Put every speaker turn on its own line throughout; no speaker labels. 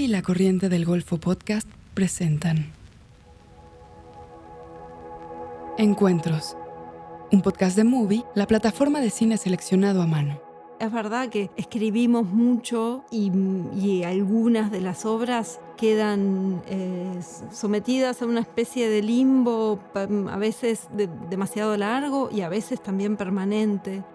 y La Corriente del Golfo Podcast presentan Encuentros, un podcast de Movie, la plataforma de cine seleccionado a mano.
Es verdad que escribimos mucho y algunas de las obras quedan sometidas a una especie de limbo, a veces demasiado largo y a veces también permanente.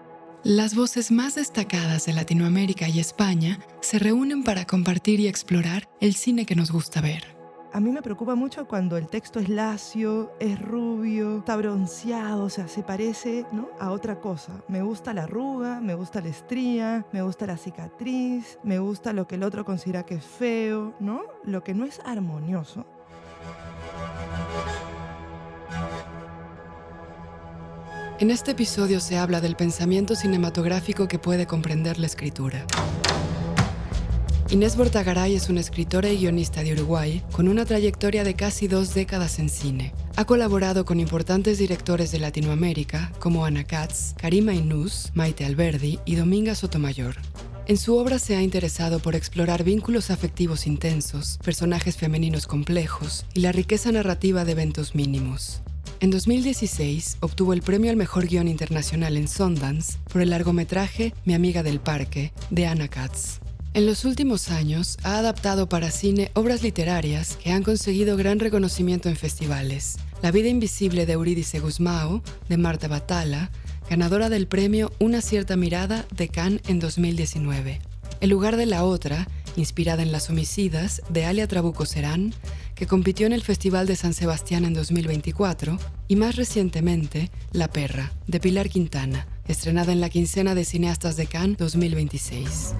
Las voces más destacadas de Latinoamérica y España se reúnen para compartir y explorar el cine que nos gusta ver.
A mí me preocupa mucho cuando el texto es lacio, es rubio, está bronceado, o sea, se parece, ¿no?, a otra cosa. Me gusta la arruga, me gusta la estría, me gusta la cicatriz, me gusta lo que el otro considera que es feo, ¿no? Lo que no es armonioso.
En este episodio se habla del pensamiento cinematográfico que puede comprender la escritura. Inés Bortagaray es una escritora y guionista de Uruguay con una trayectoria de casi 2 décadas en cine. Ha colaborado con importantes directores de Latinoamérica como Ana Katz, Karima Inús, Maite Alberdi y Dominga Sotomayor. En su obra se ha interesado por explorar vínculos afectivos intensos, personajes femeninos complejos y la riqueza narrativa de eventos mínimos. En 2016 obtuvo el premio al mejor guión internacional en Sundance por el largometraje Mi amiga del parque, de Ana Katz. En los últimos años ha adaptado para cine obras literarias que han conseguido gran reconocimiento en festivales. La vida invisible de Eurídice Gusmão, de Marta Batalla, ganadora del premio Una cierta mirada de Cannes en 2019. El lugar de la otra, inspirada en Las homicidas, de Alia Trabuco Serán, que compitió en el Festival de San Sebastián en 2024, y más recientemente, La perra, de Pilar Quintana, estrenada en la quincena de cineastas de Cannes 2026.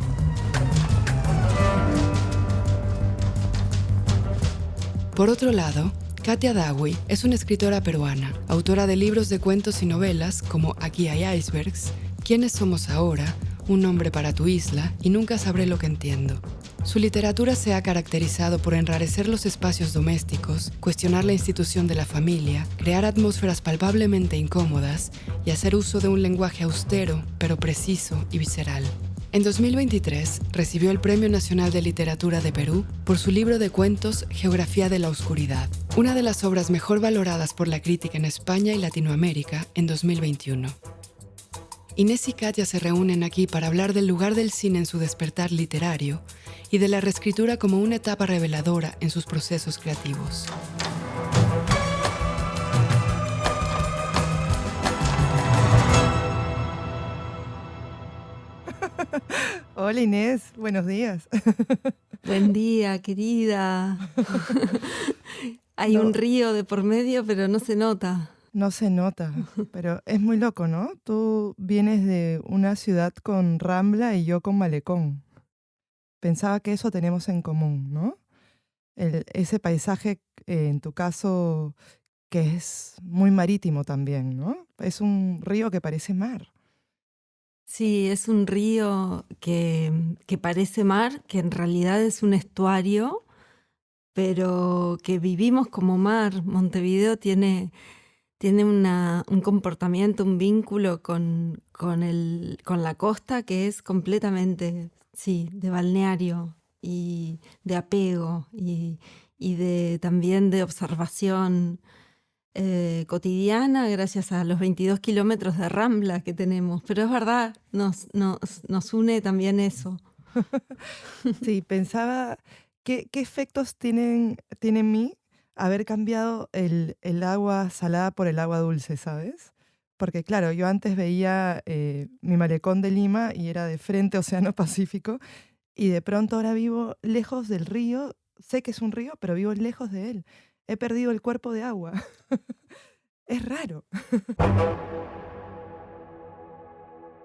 Por otro lado, Katia Dawi es una escritora peruana, autora de libros de cuentos y novelas como Aquí hay icebergs, ¿Quiénes somos ahora?, Un nombre para tu isla y Nunca sabré lo que entiendo. Su literatura se ha caracterizado por enrarecer los espacios domésticos, cuestionar la institución de la familia, crear atmósferas palpablemente incómodas y hacer uso de un lenguaje austero, pero preciso y visceral. En 2023 recibió el Premio Nacional de Literatura de Perú por su libro de cuentos Geografía de la Oscuridad, una de las obras mejor valoradas por la crítica en España y Latinoamérica en 2021. Inés y Katia se reúnen aquí para hablar del lugar del cine en su despertar literario y de la reescritura como una etapa reveladora en sus procesos creativos.
Hola Inés, buenos días.
Buen día, querida. Hay un río de por medio, pero no se nota.
No se nota, pero es muy loco, ¿no? Tú vienes de una ciudad con Rambla y yo con Malecón. Pensaba que eso tenemos en común, ¿no? Ese paisaje, en tu caso, que es muy marítimo también, ¿no? Es un río que parece mar.
Sí, es un río que parece mar, que en realidad es un estuario, pero que vivimos como mar. Montevideo tiene un comportamiento, un vínculo con la costa que es completamente, sí, de balneario y de apego y también de observación cotidiana gracias a los 22 kilómetros de Rambla que tenemos. Pero es verdad, nos une también eso.
Sí, pensaba, ¿qué efectos tiene en mí haber cambiado el agua salada por el agua dulce, ¿sabes? Porque claro, yo antes veía mi malecón de Lima y era de frente Océano Pacífico, y de pronto ahora vivo lejos del río. Sé que es un río, pero vivo lejos de él. He perdido el cuerpo de agua. Es raro.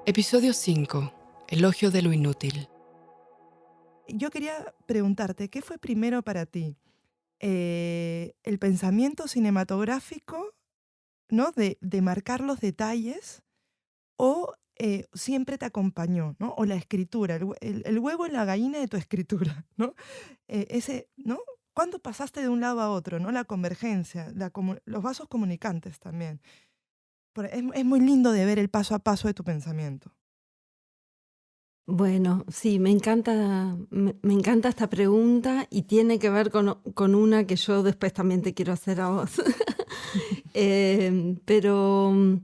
Episodio 5. Elogio de lo inútil.
Yo quería preguntarte, ¿qué fue primero para ti? ¿El pensamiento cinematográfico, ¿no?, de marcar los detalles, o siempre te acompañó, ¿no? O la escritura, el huevo y la gallina de tu escritura, ¿no? ¿No? ¿Cuándo pasaste de un lado a otro, ¿no? La convergencia, los vasos comunicantes también. Es muy lindo de ver el paso a paso de tu pensamiento.
Bueno, sí, me encanta esta pregunta y tiene que ver con una que yo después también te quiero hacer a vos. Pero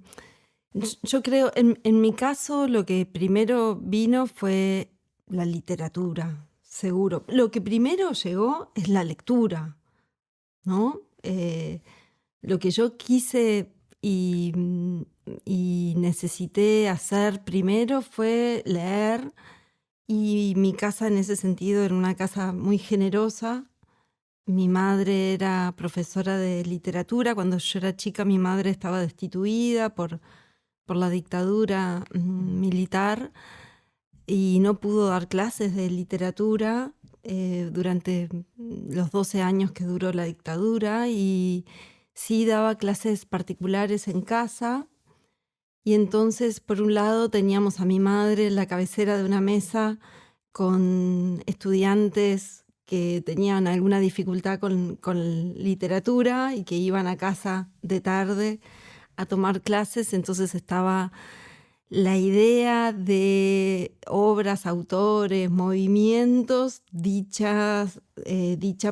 yo creo, en mi caso, lo que primero vino fue la literatura, seguro. Lo que primero llegó es la lectura, ¿no? Lo que yo quise y, y necesité hacer primero fue leer, y mi casa en ese sentido era una casa muy generosa. Mi madre era profesora de literatura. Cuando yo era chica, mi madre estaba destituida por la dictadura militar y no pudo dar clases de literatura durante los 12 años que duró la dictadura, y sí daba clases particulares en casa. Y entonces, por un lado, teníamos a mi madre en la cabecera de una mesa con estudiantes que tenían alguna dificultad con literatura y que iban a casa de tarde a tomar clases. Entonces estaba la idea de obras, autores, movimientos dicha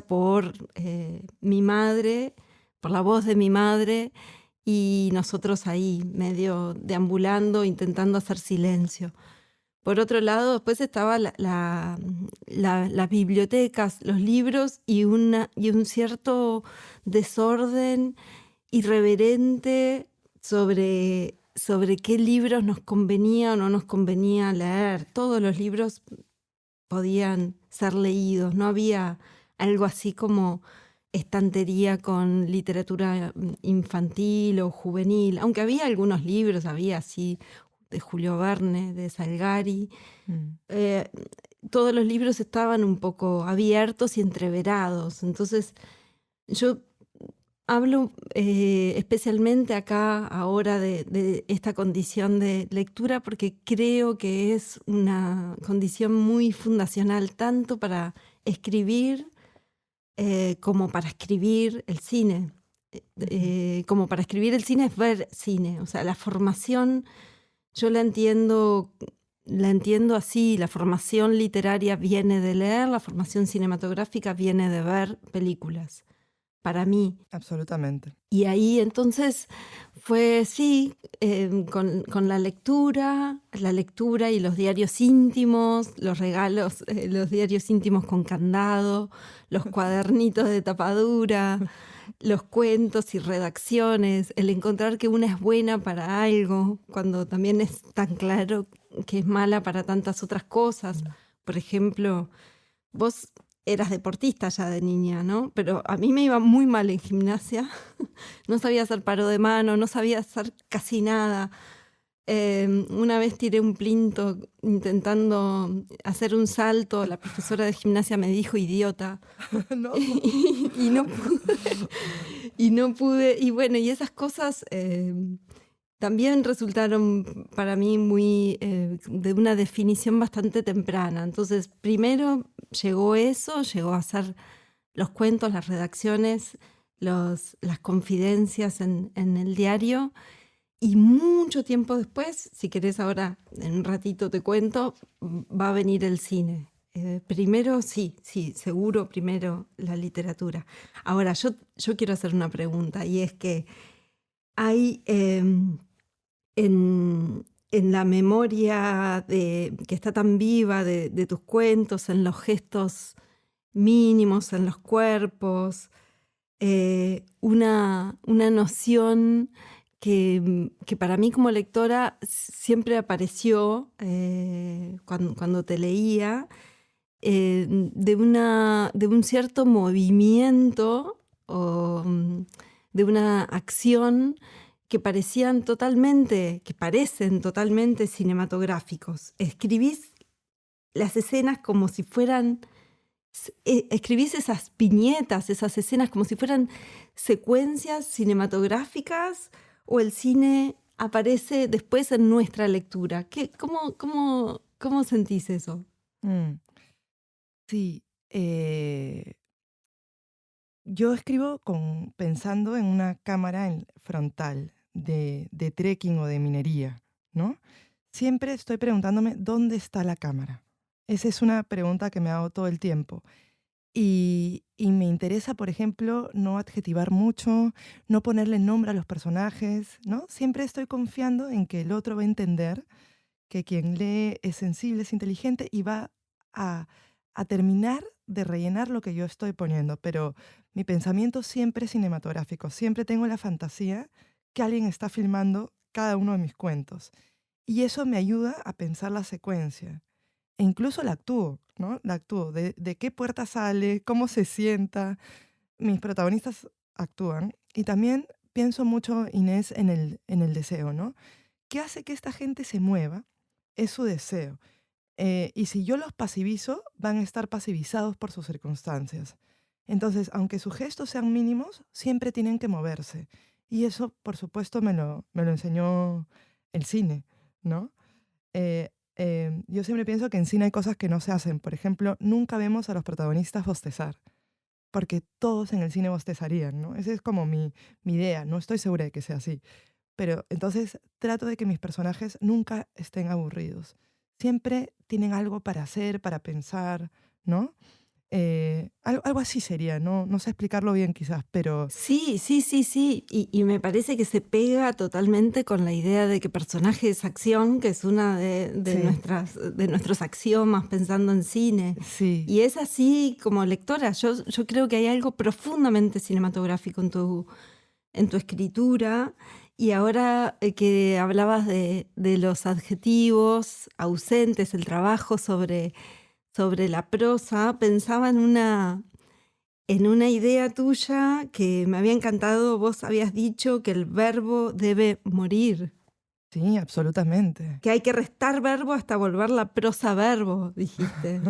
por mi madre, por la voz de mi madre, y nosotros ahí medio deambulando, intentando hacer silencio. Por otro lado, después estaba las bibliotecas, los libros y un cierto desorden irreverente sobre qué libros nos convenía o no nos convenía leer. Todos los libros podían ser leídos, no había algo así como estantería con literatura infantil o juvenil, aunque había algunos libros, había así de Julio Verne, de Salgari. Todos los libros estaban un poco abiertos y entreverados. Entonces yo hablo especialmente acá ahora de esta condición de lectura porque creo que es una condición muy fundacional tanto para escribir como para escribir el cine. Como para escribir el cine es ver cine. O sea, la formación, yo la entiendo así. La formación literaria viene de leer, la formación cinematográfica viene de ver películas. Para mí.
Absolutamente.
Y ahí entonces fue, sí, con la lectura y los diarios íntimos, los regalos, los diarios íntimos con candado, los cuadernitos de tapadura, los cuentos y redacciones, el encontrar que una es buena para algo, cuando también es tan claro que es mala para tantas otras cosas. Por ejemplo, vos eras deportista ya de niña, ¿no? Pero a mí me iba muy mal en gimnasia. No sabía hacer paro de mano, no sabía hacer casi nada. Una vez tiré un plinto intentando hacer un salto. La profesora de gimnasia me dijo idiota.
No.
y no pude. Y no pude. Y bueno, y esas cosas también resultaron para mí muy de una definición bastante temprana. Entonces, primero llegó eso, llegó a hacer los cuentos, las redacciones, las confidencias en el diario. Y mucho tiempo después, si querés ahora en un ratito te cuento, va a venir el cine. Primero, sí, seguro primero la literatura. Ahora, yo quiero hacer una pregunta, y es que hay en la memoria que está tan viva de tus cuentos, en los gestos mínimos, en los cuerpos, una noción que para mí como lectora siempre apareció cuando te leía, de un cierto movimiento o de una acción que parecen totalmente cinematográficos. Escribís las escenas como si fueran, escribís esas viñetas, esas escenas como si fueran secuencias cinematográficas, o el cine aparece después en nuestra lectura. ¿Cómo sentís eso?
Sí, yo escribo pensando en una cámara frontal de trekking o de minería, ¿no? siempre estoy preguntándome dónde está la cámara. Esa es una pregunta que me hago todo el tiempo. Y me interesa, por ejemplo, no adjetivar mucho, no ponerle nombre a los personajes, ¿no? Siempre estoy confiando en que el otro va a entender que quien lee es sensible, es inteligente y va a, a terminar de rellenar lo que yo estoy poniendo. Pero mi pensamiento siempre es cinematográfico. Siempre tengo la fantasía que alguien está filmando cada uno de mis cuentos. Y eso me ayuda a pensar la secuencia. E incluso la actúo, ¿no? La actúo. De qué puerta sale, cómo se sienta. Mis protagonistas actúan. Y también pienso mucho, Inés, en el deseo, ¿no? ¿Qué hace que esta gente se mueva? Es su deseo. Y si yo los pasivizo, van a estar pasivizados por sus circunstancias. Entonces, aunque sus gestos sean mínimos, siempre tienen que moverse. Y eso, por supuesto, me lo enseñó el cine, ¿no? Yo siempre pienso que en cine hay cosas que no se hacen. Por ejemplo, nunca vemos a los protagonistas bostezar, porque todos en el cine bostezarían, ¿no? Esa es como mi idea. No estoy segura de que sea así. Pero entonces trato de que mis personajes nunca estén aburridos. Siempre tienen algo para hacer, para pensar, ¿no? Algo así sería, ¿no? No sé explicarlo bien quizás, pero
Sí, sí, sí, sí. Y me parece que se pega totalmente con la idea de que personaje es acción, que es una
sí,
de nuestros axiomas pensando en cine.
sí,
Y es así como lectora. Yo creo que hay algo profundamente cinematográfico en tu escritura. Y ahora que hablabas de los adjetivos ausentes, el trabajo sobre la prosa, pensaba en una idea tuya que me había encantado. Vos habías dicho que el verbo debe morir,
sí, absolutamente.
que hay que restar verbo hasta volver la prosa verbo, dijiste.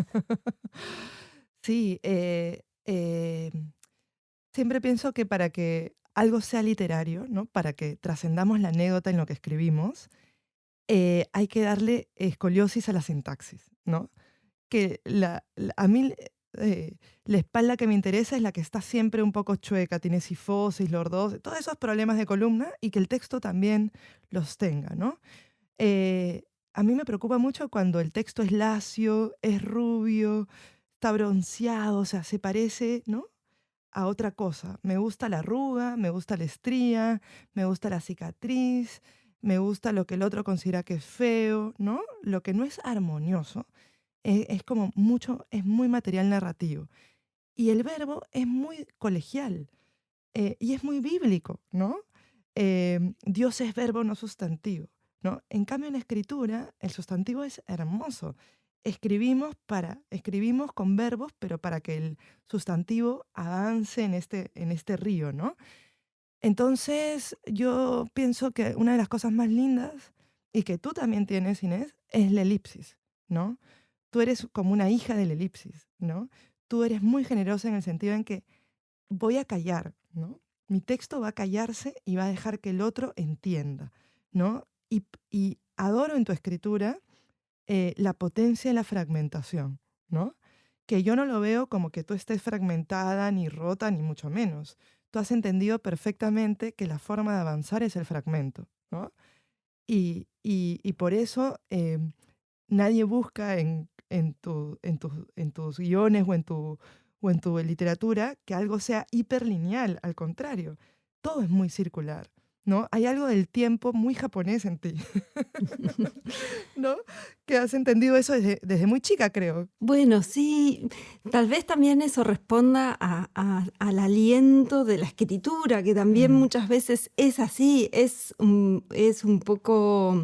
Sí, siempre pienso que para que algo sea literario, ¿no? Para que trascendamos la anécdota en lo que escribimos, hay que darle escoliosis a la sintaxis, ¿no? Que a mí la espalda que me interesa es la que está siempre un poco chueca, tiene sifosis, lordose, todos esos problemas de columna y que el texto también los tenga, ¿no? Eh, a mí me preocupa mucho cuando el texto es lacio, es rubio, está bronceado, o sea, se parece, ¿no? A otra cosa. Me gusta la arruga, me gusta la estría, me gusta la cicatriz, me gusta lo que el otro considera que es feo, ¿no? Lo que no es armonioso es como mucho, es muy material narrativo. Y el verbo es muy colegial y es muy bíblico, ¿no? Dios es verbo, no sustantivo, ¿no? En cambio, en escritura, el sustantivo es hermoso. Escribimos con verbos, pero para que el sustantivo avance en este río, ¿no? Entonces, yo pienso que una de las cosas más lindas, y que tú también tienes, Inés, es la elipsis, ¿no? Tú eres como una hija de la elipsis, ¿no? Tú eres muy generosa en el sentido en que voy a callar, ¿no? Mi texto va a callarse y va a dejar que el otro entienda, ¿no? Y adoro en tu escritura la potencia de la fragmentación, ¿no? Que yo no lo veo como que tú estés fragmentada, ni rota, ni mucho menos. Tú has entendido perfectamente que la forma de avanzar es el fragmento, ¿no? Y por eso nadie busca en tus guiones o en tu literatura que algo sea hiperlineal, al contrario, todo es muy circular, ¿no? Hay algo del tiempo muy japonés en ti, ¿no? Que has entendido eso desde muy chica, creo.
Bueno, sí, tal vez también eso responda al aliento de la escritura, que también
Mm,
muchas veces es así, es un poco,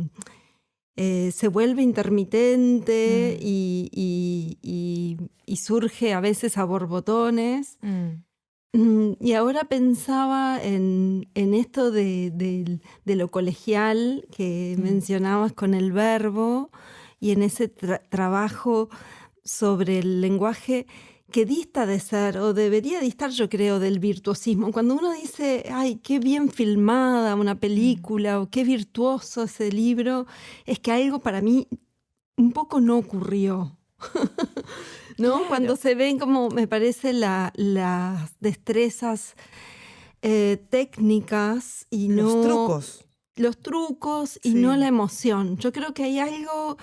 se vuelve intermitente
mm,
y surge a veces a borbotones.
mm,
Y ahora pensaba en esto de lo colegial que
mm.
mencionabas con el verbo y en ese trabajo sobre el lenguaje que dista de ser, o debería distar, yo creo, del virtuosismo. Cuando uno dice, ay, qué bien filmada una
Mm,
película, o qué virtuoso ese libro, es que algo para mí un poco no ocurrió. ¿No?
claro,
Cuando se ven como, me parece, las destrezas técnicas y
los
no
trucos,
los trucos y no
Sí.
la emoción. Yo creo que hay algo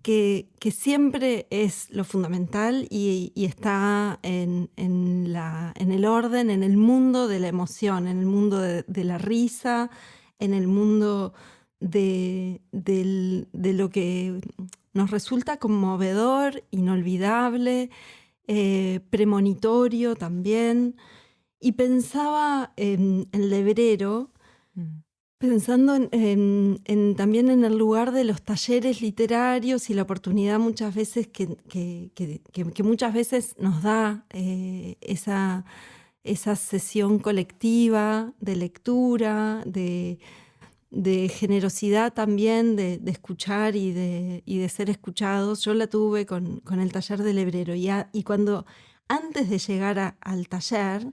que siempre es lo fundamental y está en el orden, en el mundo de la emoción, en el mundo de la risa, en el mundo de lo que nos resulta conmovedor, inolvidable, premonitorio también. Y pensaba en Lebrero,
Mm.
pensando también en el lugar de los talleres literarios y la oportunidad muchas veces que muchas veces nos da esa sesión colectiva de lectura, de generosidad también, de escuchar y de ser escuchados. Yo la tuve con el taller de Lebrero y cuando antes de llegar al taller,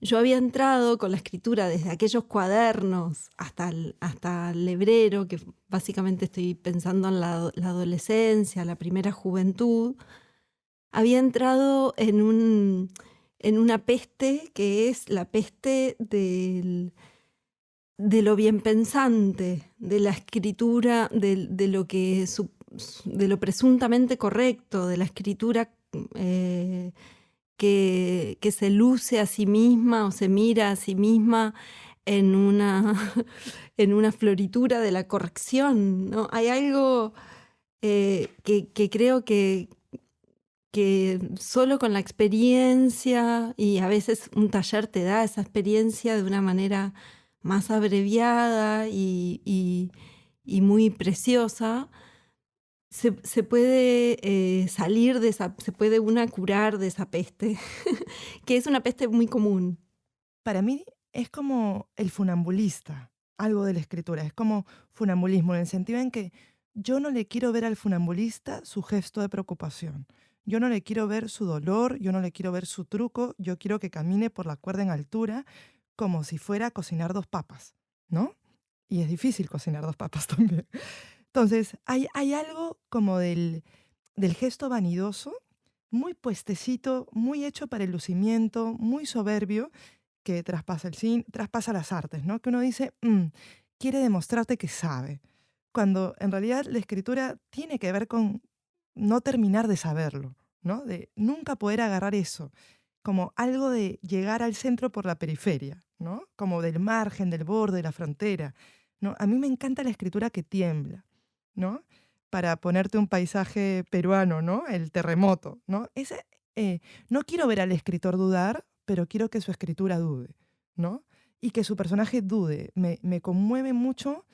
yo había entrado con la escritura desde aquellos cuadernos hasta el Lebrero, que básicamente estoy pensando en la adolescencia, la primera juventud. Había entrado en una peste que es la peste de lo bien pensante, de la escritura, de lo presuntamente correcto, de la escritura que se luce a sí misma o se mira a sí misma en una, en una floritura de la corrección, ¿no? Hay algo que creo que solo con la experiencia, y a veces un taller te da esa experiencia de una manera más abreviada y muy preciosa, se puede salir se puede una curar de esa peste, que es una peste muy común.
Para mí es como el funambulista, algo de la escritura. Es como funambulismo, en el sentido en que yo no le quiero ver al funambulista su gesto de preocupación. Yo no le quiero ver su dolor, yo no le quiero ver su truco, yo quiero que camine por la cuerda en altura como si fuera a cocinar 2 papas, ¿no? Y es difícil cocinar 2 papas también. Entonces, hay algo como del gesto vanidoso, muy puestecito, muy hecho para el lucimiento, muy soberbio, que traspasa el cine, traspasa las artes, ¿no? Que uno dice, quiere demostrarte que sabe, cuando en realidad la escritura tiene que ver con no terminar de saberlo, ¿no? De nunca poder agarrar eso, como algo de llegar al centro por la periferia, ¿no? Como del margen, del borde, de la frontera, ¿no? A mí me encanta la escritura que tiembla, ¿no? Para ponerte un paisaje peruano, ¿no? El terremoto, ¿no? No quiero ver al escritor dudar, pero quiero que su escritura dude, ¿no? Y que su personaje dude. Me conmueve mucho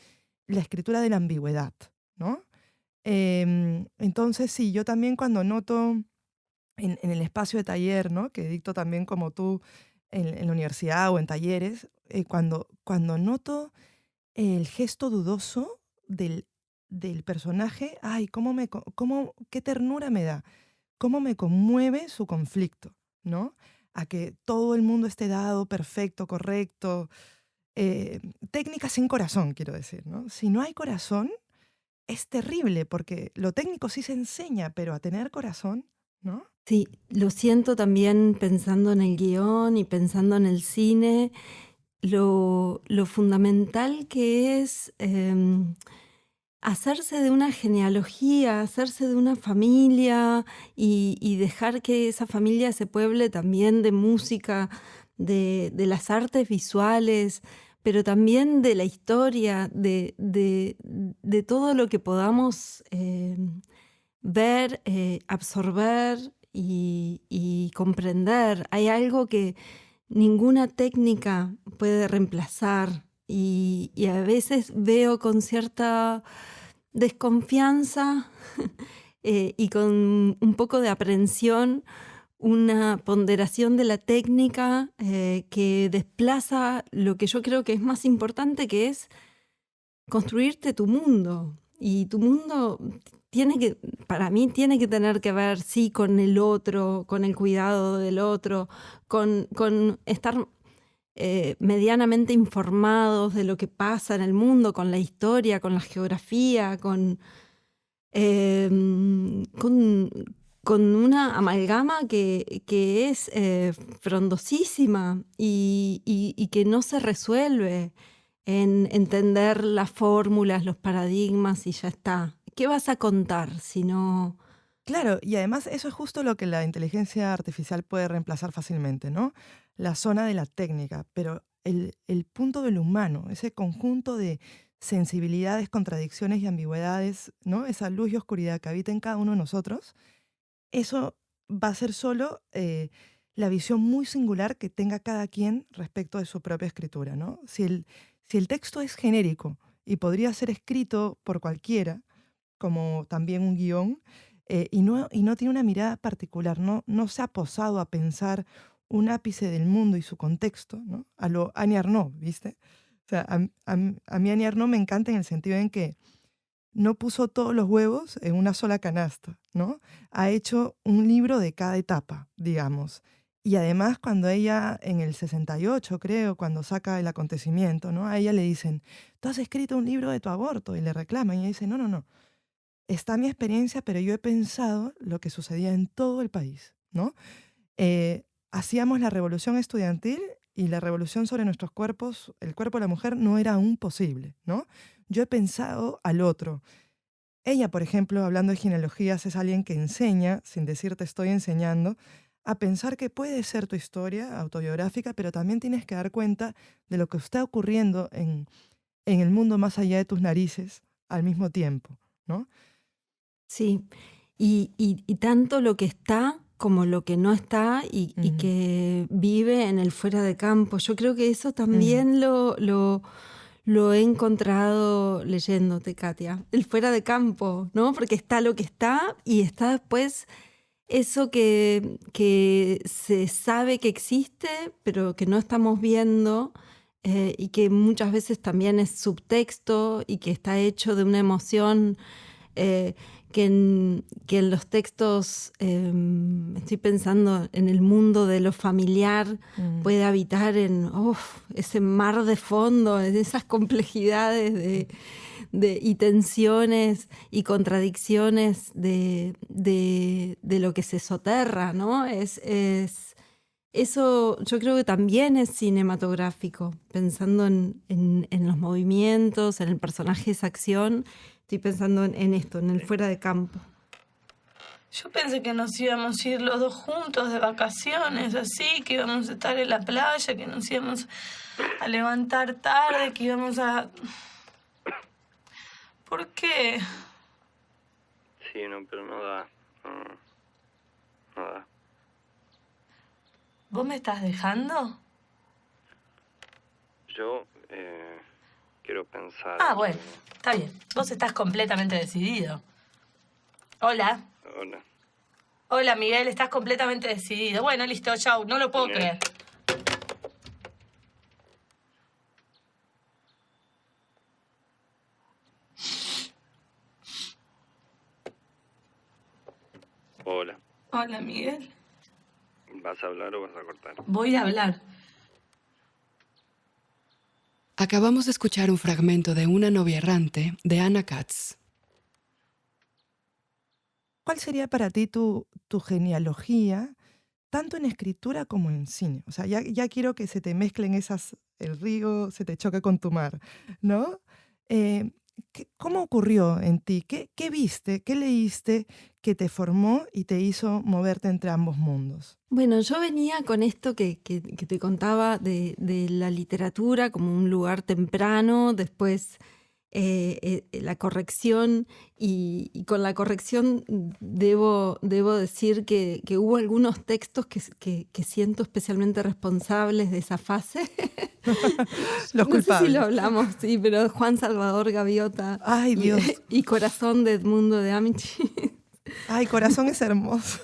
la escritura de la ambigüedad, ¿no? Entonces, sí, yo también cuando noto en el espacio de taller, ¿no? Que dicto también como tú en la universidad o en talleres, cuando noto el gesto dudoso del personaje, ay, qué ternura me da, cómo me conmueve su conflicto, ¿no? A que todo el mundo esté dado, perfecto, correcto. Técnica sin corazón, quiero decir, ¿no? Si no hay corazón, es terrible, porque lo técnico sí se enseña, pero a tener corazón, ¿no?
Sí, lo siento también pensando en el guión y pensando en el cine, lo fundamental que es hacerse de una genealogía, hacerse de una familia y dejar que esa familia se pueble también de música, de las artes visuales, pero también de la historia, de todo lo que podamos ver, absorber y comprender. Hay algo que ninguna técnica puede reemplazar y a veces veo con cierta desconfianza y con un poco de aprensión una ponderación de la técnica que desplaza lo que yo creo que es más importante, que es construirte tu mundo. Y tu mundo para mí tiene que tener que ver, sí, con el otro, con el cuidado del otro, con estar medianamente informados de lo que pasa en el mundo, con la historia, con la geografía, con una amalgama que es frondosísima y que no se resuelve. en entender las fórmulas, los paradigmas y ya está. ¿Qué vas a contar si no?
Claro, y además eso es justo lo que la inteligencia artificial puede reemplazar fácilmente, ¿no? La zona de la técnica, pero el punto del humano, ese conjunto de sensibilidades, contradicciones y ambigüedades, ¿no? Esa luz y oscuridad que habita en cada uno de nosotros, eso va a ser solo la visión muy singular que tenga cada quien respecto de su propia escritura, ¿no? Si el texto es genérico y podría ser escrito por cualquiera, como también un guión, y no tiene una mirada particular, no se ha posado a pensar un ápice del mundo y su contexto, ¿no? A lo Annie Ernaux, ¿viste? O sea, a mí Annie Ernaux me encanta en el sentido en que no puso todos los huevos en una sola canasta, ¿no? Ha hecho un libro de cada etapa, digamos. Y además cuando ella, en el 68 creo, cuando saca El acontecimiento, ¿no? A ella le dicen, tú has escrito un libro de tu aborto, y le reclaman, y ella dice, no, no, no, está mi experiencia, pero yo he pensado lo que sucedía en todo el país, ¿no? Hacíamos la revolución estudiantil y la revolución sobre nuestros cuerpos, el cuerpo de la mujer, no era aún posible, ¿no? Yo he pensado al otro. Ella, por ejemplo, hablando de genealogías, es alguien que enseña, sin decirte estoy enseñando, a pensar que puede ser tu historia autobiográfica, pero también tienes que dar cuenta de lo que está ocurriendo en el mundo más allá de tus narices al mismo tiempo, ¿no?
Sí, y tanto lo que está como lo que no está y que vive en el fuera de campo. Yo creo que eso también lo he encontrado leyéndote, Katia. El fuera de campo, ¿no? Porque está lo que está y está después eso que se sabe que existe, pero que no estamos viendo, y que muchas veces también es subtexto y que está hecho de una emoción eh, que en los textos, estoy pensando en el mundo de lo familiar, puede habitar en ese mar de fondo, en esas complejidades y tensiones y contradicciones de lo que se soterra, ¿no? Eso yo creo que también es cinematográfico, pensando en los movimientos, en el personaje, esa acción. Estoy pensando en esto, en el fuera de campo.
Yo pensé que nos íbamos a ir los dos juntos de vacaciones, así, que íbamos a estar en la playa, que nos íbamos a levantar tarde, que íbamos a... ¿Por qué?
Sí, no, pero no da. No da.
¿Vos me estás dejando?
Yo quiero pensar...
Ah, bueno, está bien. Vos estás completamente decidido. Hola.
Hola.
Hola, Miguel, estás completamente decidido. Bueno, listo, chau. No lo puedo
Bien.
creer.
Hola.
Hola, Miguel.
¿Vas a hablar o vas a cortar?
Voy a hablar.
Acabamos de escuchar un fragmento de Una novia errante de Anna Katz.
¿Cuál sería para ti tu genealogía, tanto en escritura como en cine? O sea, ya quiero que se te mezclen esas, el río se te choca con tu mar, ¿no? ¿Cómo ocurrió en ti? ¿Qué viste, qué leíste que te formó y te hizo moverte entre ambos mundos?
Bueno, yo venía con esto que te contaba de la literatura como un lugar temprano, después la corrección, y con la corrección debo decir que hubo algunos textos que siento especialmente responsables de esa fase.
Los
No sé
culpables.
si lo hablamos, sí, pero Juan Salvador Gaviota
Ay, Dios.
y Corazón de Edmundo de Amici.
Ay, Corazón es hermoso.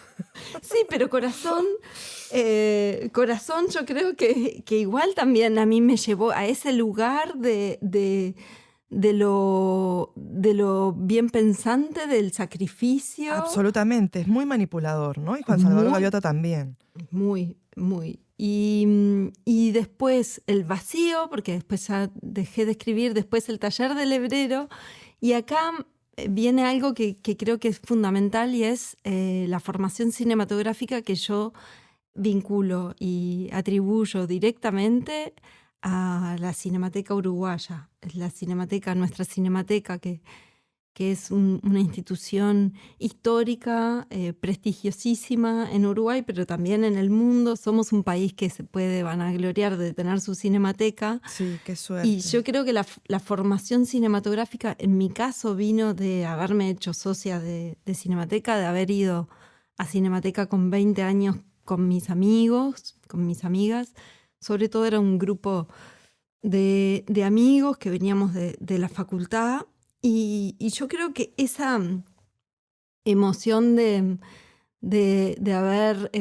Sí, pero Corazón yo creo que igual también a mí me llevó a ese lugar de lo bien pensante, del sacrificio.
Absolutamente, es muy manipulador, ¿no? Y Juan Salvador
Muy.
Gaviota también.
Muy, muy. Y después el vacío, porque después ya dejé de escribir, después el taller del hebrero, y acá viene algo que creo que es fundamental, y es la formación cinematográfica que yo vinculo y atribuyo directamente a la Cinemateca Uruguaya. Es nuestra Cinemateca, que es una institución histórica, prestigiosísima en Uruguay, pero también en el mundo. Somos un país que se puede vanagloriar de tener su cinemateca.
Sí, qué suerte.
Y yo creo que la formación cinematográfica, en mi caso, vino de haberme hecho socia de Cinemateca, de haber ido a Cinemateca con 20 años con mis amigos, con mis amigas. Sobre todo era un grupo de amigos que veníamos de la facultad. Y yo creo que esa emoción de haber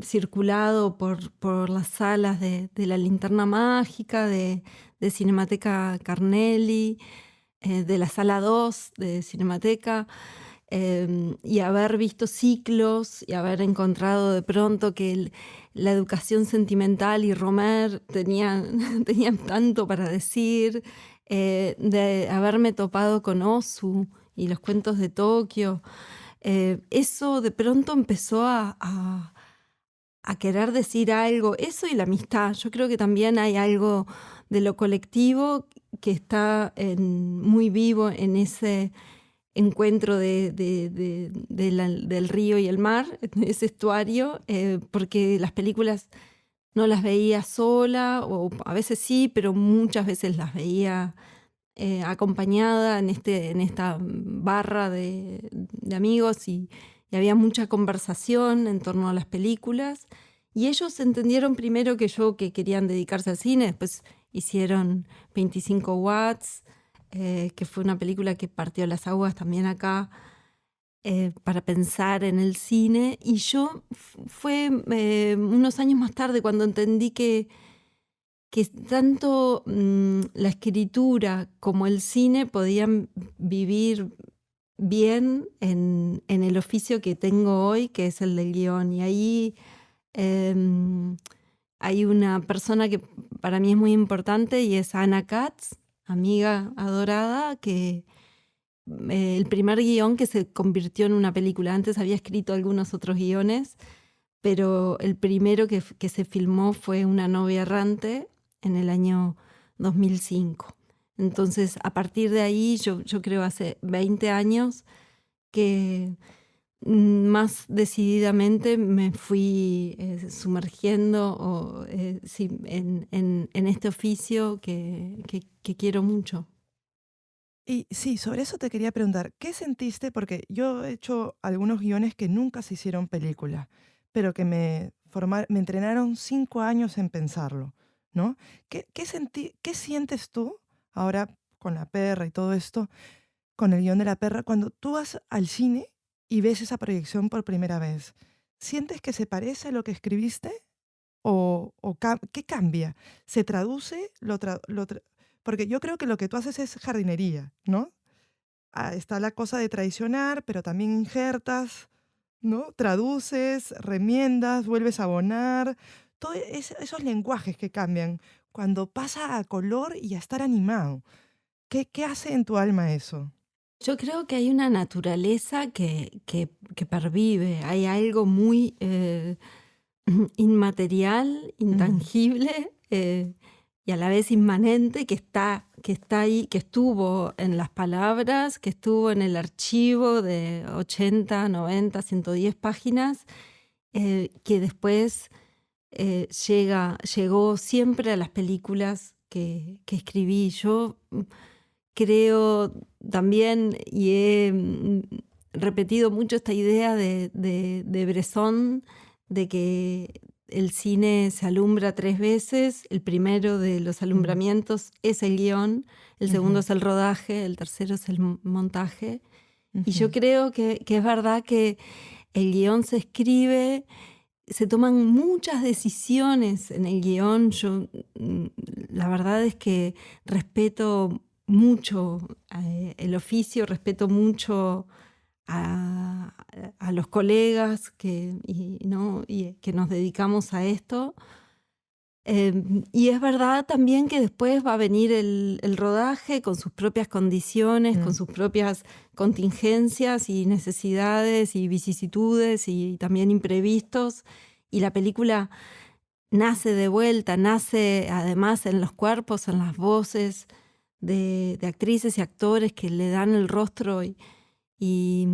circulado por las salas de la Linterna Mágica, de Cinemateca Carnelli, de la Sala 2 de Cinemateca, y haber visto ciclos y haber encontrado de pronto que la educación sentimental y Romer tenían tanto para decir, de haberme topado con Ozu y los cuentos de Tokio. Eso de pronto empezó a querer decir algo, eso y la amistad. Yo creo que también hay algo de lo colectivo que está muy vivo en ese encuentro del río y el mar, ese estuario, porque las películas no las veía sola, o a veces sí, pero muchas veces las veía acompañada en esta barra de amigos, y había mucha conversación en torno a las películas, y ellos entendieron primero que querían dedicarse al cine. Después hicieron 25 Watts, que fue una película que partió las aguas también acá, para pensar en el cine. Y yo fue unos años más tarde cuando entendí que tanto la escritura como el cine podían vivir bien en el oficio que tengo hoy, que es el del guión. Y ahí hay una persona que para mí es muy importante, y es Ana Katz, amiga adorada, que el primer guión que se convirtió en una película. Antes había escrito algunos otros guiones, pero el primero que se filmó fue Una novia errante en el año 2005. Entonces, a partir de ahí, yo creo hace 20 años que más decididamente me fui sumergiendo sí, en este oficio que quiero mucho.
Y sí, sobre eso te quería preguntar, ¿qué sentiste? Porque yo he hecho algunos guiones que nunca se hicieron película, pero que me entrenaron 5 años en pensarlo, ¿no? ¿Qué sientes tú ahora con La Perra y todo esto, con el guión de La Perra, cuando tú vas al cine y ves esa proyección por primera vez? ¿Sientes que se parece a lo que escribiste? ¿Qué cambia? ¿Se traduce? Porque yo creo que lo que tú haces es jardinería, ¿no? Está la cosa de traicionar, pero también injertas, ¿no? Traduces, remiendas, vuelves a abonar. Todos esos lenguajes que cambian cuando pasa a color y a estar animado. ¿Qué hace en tu alma eso?
Yo creo que hay una naturaleza que pervive. Hay algo muy inmaterial, intangible, y a la vez inmanente, que está ahí, que estuvo en las palabras, que estuvo en el archivo de 80, 90, 110 páginas, que después llegó siempre a las películas que escribí. Yo creo también, y he repetido mucho esta idea de Bresson, de que el cine se alumbra 3 veces. El primero de los alumbramientos es el guión, el segundo es el rodaje, el tercero es el montaje. Y yo creo que es verdad que el guión se escribe, se toman muchas decisiones en el guión. Yo la verdad es que respeto mucho el oficio, respeto mucho a los colegas que nos dedicamos a esto. Y es verdad también que después va a venir el rodaje con sus propias condiciones, con sus propias contingencias y necesidades y vicisitudes y también imprevistos. Y la película nace de vuelta, nace además en los cuerpos, en las voces de actrices y actores que le dan el rostro y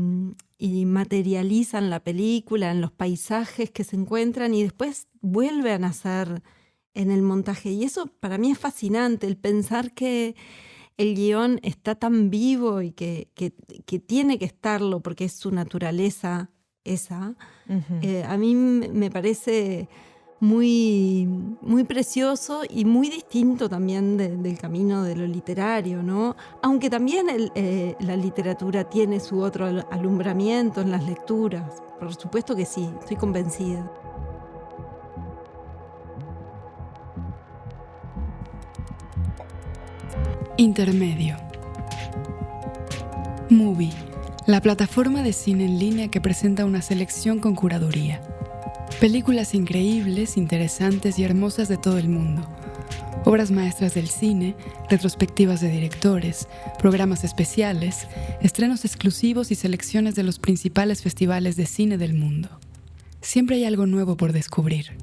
materializan la película, en los paisajes que se encuentran y después vuelve a nacer en el montaje. Y eso para mí es fascinante, el pensar que el guión está tan vivo y que tiene que estarlo porque es su naturaleza esa. A mí me parece muy, muy precioso y muy distinto también del camino de lo literario, ¿no? Aunque también la literatura tiene su otro alumbramiento en las lecturas. Por supuesto que sí, estoy convencida.
Intermedio. Movie, la plataforma de cine en línea que presenta una selección con curaduría. Películas increíbles, interesantes y hermosas de todo el mundo. Obras maestras del cine, retrospectivas de directores, programas especiales, estrenos exclusivos y selecciones de los principales festivales de cine del mundo. Siempre hay algo nuevo por descubrir.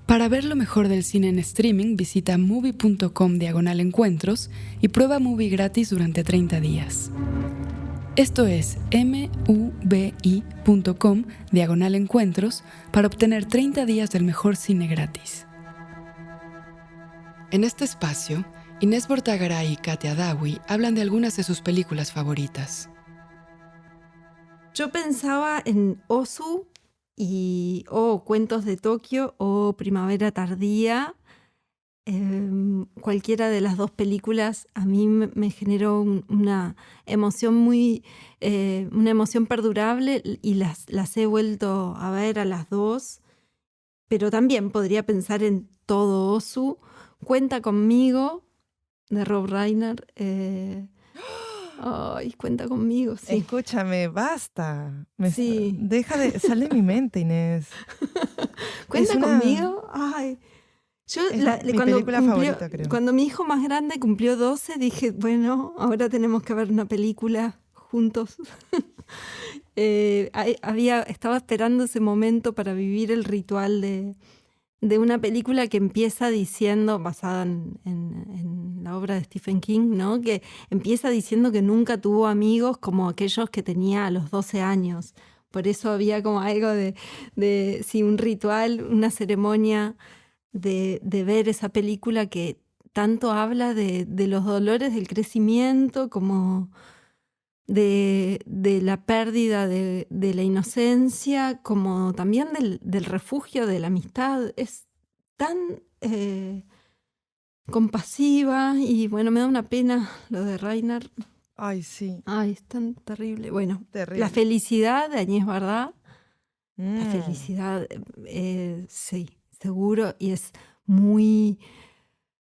Para ver lo mejor del cine en streaming, visita movie.com/encuentros y prueba Movie gratis durante 30 días. Esto es mubi.com/encuentros para obtener 30 días del mejor cine gratis. En este espacio, Inés Bortagaray y Katia Dawi hablan de algunas de sus películas favoritas.
Yo pensaba en Ozu o Cuentos de Tokio o Primavera Tardía. Cualquiera de las dos películas a mí me generó una emoción una emoción perdurable y las he vuelto a ver a las dos. Pero también podría pensar en todo Ozu. Cuenta conmigo, de Rob Reiner. Ay, cuenta conmigo, sí.
Escúchame, basta.
Sí.
Sale de mi mente, Inés.
¿Cuenta conmigo? Ay. Yo
mi película favorita, creo.
Cuando mi hijo más grande cumplió 12, dije, bueno, ahora tenemos que ver una película juntos. Estaba esperando ese momento para vivir el ritual de una película que empieza diciendo, basada en la obra de Stephen King, ¿no? Que empieza diciendo que nunca tuvo amigos como aquellos que tenía a los 12 años. Por eso había como algo de sí, un ritual, una ceremonia de ver esa película que tanto habla de los dolores del crecimiento, como de la pérdida de la inocencia, como también del refugio de la amistad. Es tan compasiva y bueno, me da una pena lo de Reiner.
Ay, sí.
Ay, es tan terrible. Bueno,
Terrible.
La felicidad de Agnès Varda. La felicidad, sí, seguro, y es muy...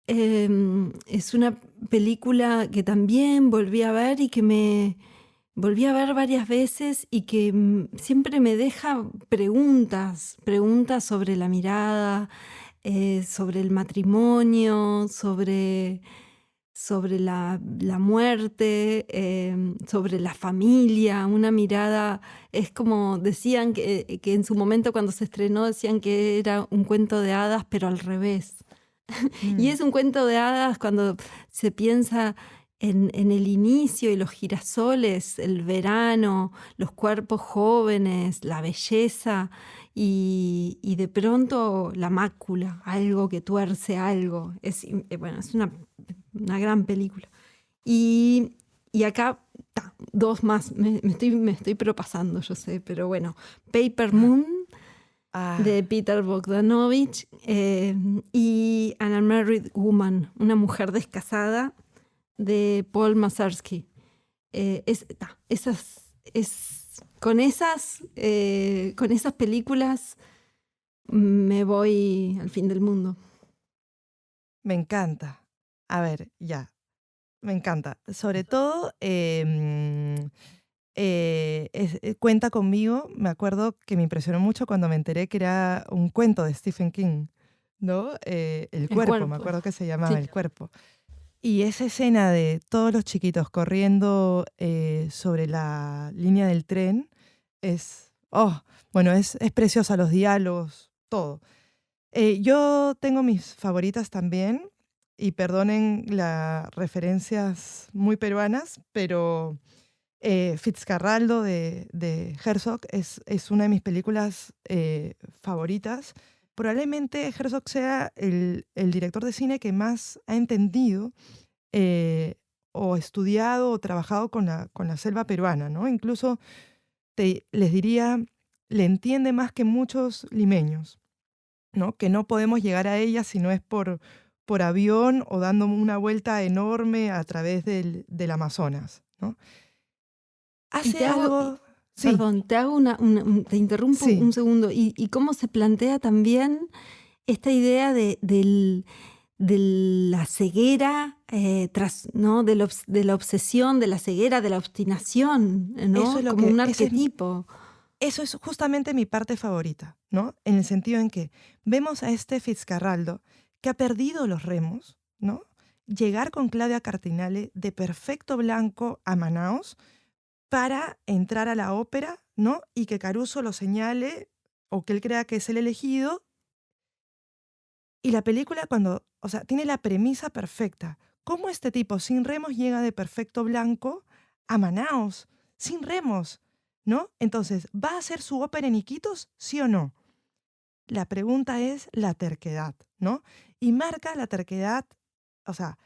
es una película que también volví a ver y que me volví a ver varias veces y que siempre me deja preguntas sobre la mirada, sobre el matrimonio, sobre la muerte, sobre la familia, una mirada. Es como decían que en su momento cuando se estrenó decían que era un cuento de hadas, pero al revés. Y es un cuento de hadas cuando se piensa en el inicio y los girasoles, el verano, los cuerpos jóvenes, la belleza y de pronto la mácula, algo que tuerce algo. Es una gran película. Y acá, dos más, me estoy propasando, yo sé, pero bueno, Paper Moon, de Peter Bogdanovich, y An Unmarried Woman, una mujer descasada, de Paul Mazursky. Con esas películas me voy al fin del mundo.
Me encanta. A ver, ya. Me encanta. Sobre todo, Cuenta conmigo. Me acuerdo que me impresionó mucho cuando me enteré que era un cuento de Stephen King, ¿no? El cuerpo, me acuerdo que se llamaba, sí. El cuerpo. Y esa escena de todos los chiquitos corriendo sobre la línea del tren es bueno, es preciosa, los diálogos, todo. Yo tengo mis favoritas también, y perdonen las referencias muy peruanas, pero Fitzcarraldo de Herzog es una de mis películas favoritas. Probablemente Herzog sea el director de cine que más ha entendido o estudiado o trabajado con la selva peruana, ¿no? Incluso les diría, le entiende más que muchos limeños, ¿no? Que no podemos llegar a ella si no es por avión o dando una vuelta enorme a través del Amazonas, ¿no?
Y
Hace
te hago,
algo... Sí,
perdón, te hago te interrumpo
sí,
un segundo. Y cómo se plantea también esta idea de la ceguera, ¿no? De la obsesión, de la ceguera, de la obstinación,
eso es
¿no?
lo
Como un
que...
arquetipo.
Eso es justamente mi parte favorita, ¿no? En el sentido en que vemos a este Fitzcarraldo que ha perdido los remos, ¿no? Llegar con Claudia Cardinale de perfecto blanco a Manaos para entrar a la ópera, ¿no? Y que Caruso lo señale o que él crea que es el elegido. Y la película o sea, tiene la premisa perfecta. ¿Cómo este tipo sin remos llega de perfecto blanco a Manaos? Sin remos, ¿no? Entonces, ¿va a hacer su ópera en Iquitos, sí o no? La pregunta es la terquedad, ¿no? Y marca la terquedad, o sea,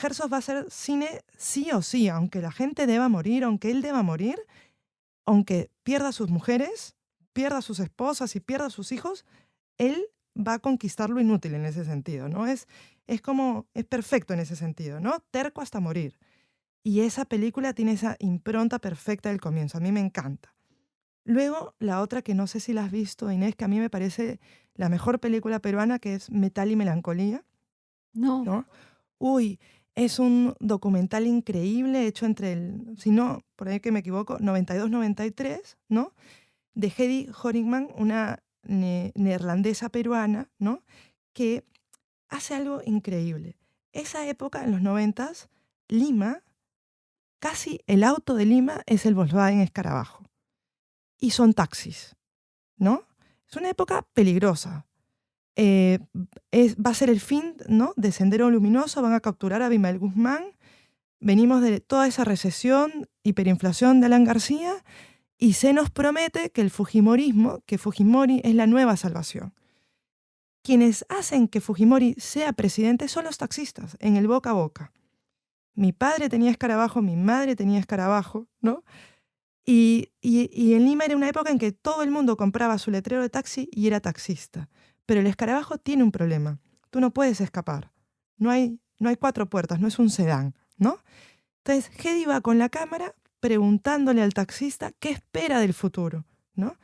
Herzog va a hacer cine sí o sí, aunque la gente deba morir, aunque él deba morir, aunque pierda a sus mujeres, pierda a sus esposas y pierda a sus hijos, él va a conquistar lo inútil en ese sentido, ¿no? Es perfecto en ese sentido, ¿no? Terco hasta morir. Y esa película tiene esa impronta perfecta del comienzo. A mí me encanta. Luego, la otra que no sé si la has visto, Inés, que a mí me parece la mejor película peruana, que es Metal y Melancolía,
No.
¿no? Uy, es un documental increíble hecho entre si no, por ahí que me equivoco, 92-93, ¿no? De Hedy Horingman, una neerlandesa peruana, ¿no? Que hace algo increíble. Esa época, en los 90, Lima, casi el auto de Lima es el Volkswagen Escarabajo. Y son taxis, ¿no? Es una época peligrosa. Va a ser el fin, ¿no? De Sendero Luminoso, van a capturar a Abimael Guzmán. Venimos de toda esa recesión, hiperinflación de Alan García, y se nos promete que el fujimorismo, que Fujimori es la nueva salvación. Quienes hacen que Fujimori sea presidente son los taxistas, en el boca a boca. Mi padre tenía escarabajo, mi madre tenía escarabajo, ¿no? Y en Lima era una época en que todo el mundo compraba su letrero de taxi y era taxista. Pero el escarabajo tiene un problema. Tú no puedes escapar. No hay 4 puertas, no es un sedán, ¿no? Entonces, Hedy va con la cámara preguntándole al taxista qué espera del futuro, ¿no?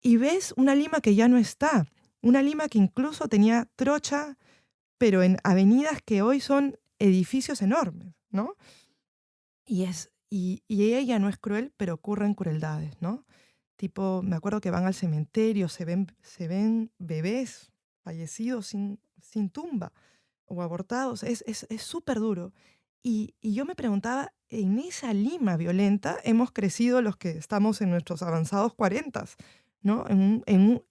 Y ves una Lima que ya no está. Una Lima que incluso tenía trocha, pero en avenidas que hoy son edificios enormes, ¿no? Y ella no es cruel, pero ocurren crueldades, ¿no? Tipo, me acuerdo que van al cementerio, se ven bebés fallecidos sin tumba o abortados. Es súper duro. Y yo me preguntaba, en esa Lima violenta hemos crecido los que estamos en nuestros avanzados 40, ¿no?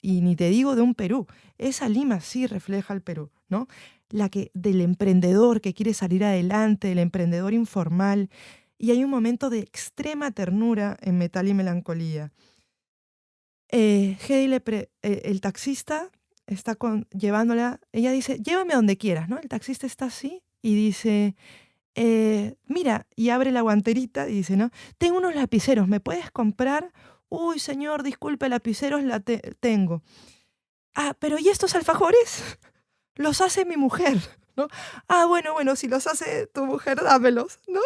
Y ni te digo de un Perú. Esa Lima sí refleja el Perú, ¿no? Del emprendedor que quiere salir adelante, del emprendedor informal. Y hay un momento de extrema ternura en Metal y Melancolía. Hedy el taxista está llevándola, ella dice, llévame a donde quieras, ¿no? El taxista está así y dice, mira, y abre la guanterita y dice, ¿no? Tengo unos lapiceros, ¿me puedes comprar? Uy, señor, disculpe, lapiceros tengo. Ah, pero ¿y estos alfajores? Los hace mi mujer, ¿no? Ah, bueno, si los hace tu mujer, dámelos, ¿no?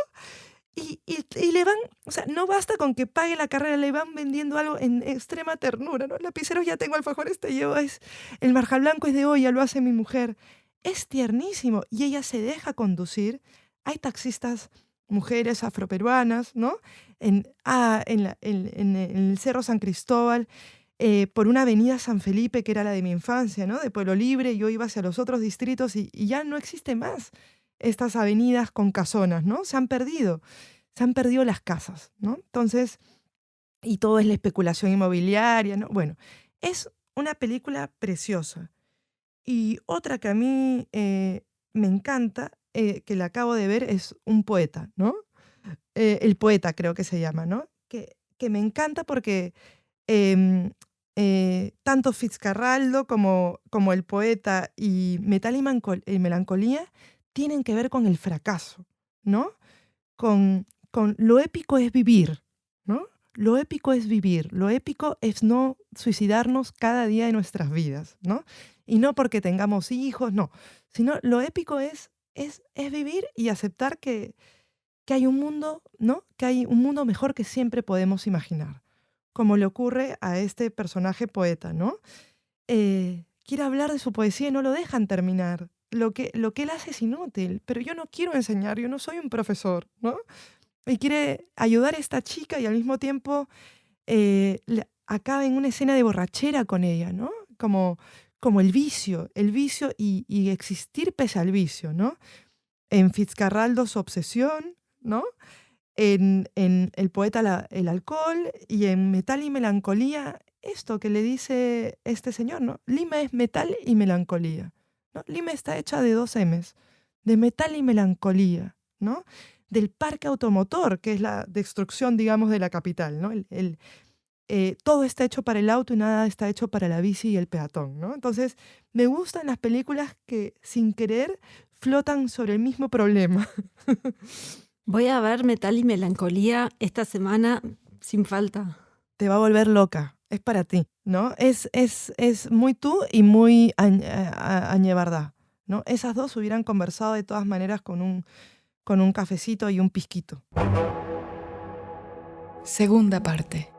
Y le van, o sea, no basta con que pague la carrera, le van vendiendo algo en extrema ternura, ¿no? Lapiceros ya tengo, alfajores te llevo, el marja blanco es de olla, lo hace mi mujer. Es tiernísimo y ella se deja conducir. Hay taxistas, mujeres afroperuanas, ¿no? En el Cerro San Cristóbal, por una avenida San Felipe, que era la de mi infancia, ¿no? De Pueblo Libre, yo iba hacia los otros distritos y ya no existe más estas avenidas con casonas, ¿no? Se han perdido las casas, ¿no? Entonces, y todo es la especulación inmobiliaria, ¿no? Bueno, es una película preciosa. Y otra que a mí me encanta, que la acabo de ver, es Un poeta, ¿no? El poeta creo que se llama, ¿no? Que me encanta porque em, tanto Fitzcarraldo como el poeta y Metal y Melancolía tienen que ver con el fracaso, ¿no? Con lo épico es vivir, ¿no? Lo épico es vivir, lo épico es no suicidarnos cada día de nuestras vidas, ¿no? Y no porque tengamos hijos, no, sino lo épico es vivir y aceptar que hay un mundo, ¿no? Que hay un mundo mejor que siempre podemos imaginar, como le ocurre a este personaje poeta, ¿no? Quiere hablar de su poesía y no lo dejan terminar. Lo que él hace es inútil, pero yo no quiero enseñar, yo no soy un profesor, ¿no? Y quiere ayudar a esta chica y al mismo tiempo acaba en una escena de borrachera con ella, ¿no? Como el vicio y existir pese al vicio, ¿no? En Fitzcarraldo su obsesión, ¿no? En el poeta el alcohol y en Metal y Melancolía esto que le dice este señor, ¿no? Lima es metal y melancolía, ¿no? Lima está hecha de 2 M's, de metal y melancolía, ¿no? Del parque automotor, que es la destrucción, digamos, de la capital, ¿no? Todo está hecho para el auto y nada está hecho para la bici y el peatón, ¿no? Entonces, me gustan las películas que sin querer flotan sobre el mismo problema.
Voy a ver Metal y Melancolía esta semana sin falta.
Te va a volver loca, es para ti, ¿no? Es muy tú y muy Añevardá, ¿no? Esas dos hubieran conversado de todas maneras con un cafecito y un pisquito.
Segunda parte.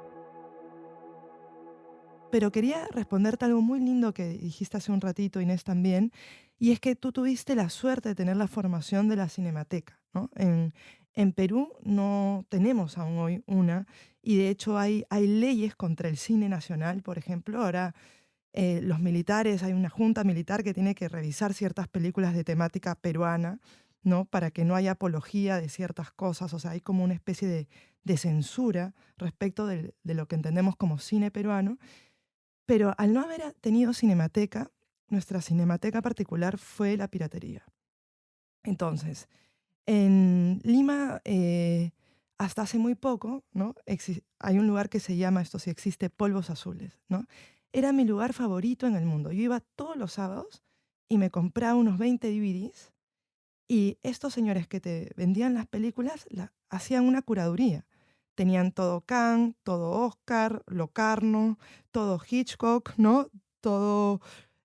Pero quería responderte algo muy lindo que dijiste hace un ratito, Inés, también, y es que tú tuviste la suerte de tener la formación de la Cinemateca, ¿no? En Perú no tenemos aún hoy una, y de hecho hay leyes contra el cine nacional, por ejemplo. Ahora los militares, hay una junta militar que tiene que revisar ciertas películas de temática peruana, ¿no? Para que no haya apología de ciertas cosas, o sea, hay como una especie de censura respecto de lo que entendemos como cine peruano. Pero al no haber tenido cinemateca, nuestra cinemateca particular fue la piratería. Entonces, en Lima, hasta hace muy poco, ¿no? Hay un lugar que se llama, esto sí existe, Polvos Azules, ¿no? Era mi lugar favorito en el mundo. Yo iba todos los sábados y me compraba unos 20 DVDs y estos señores que te vendían las películas hacían una curaduría. Tenían todo Cannes, todo Oscar, Locarno, todo Hitchcock, ¿no? Todo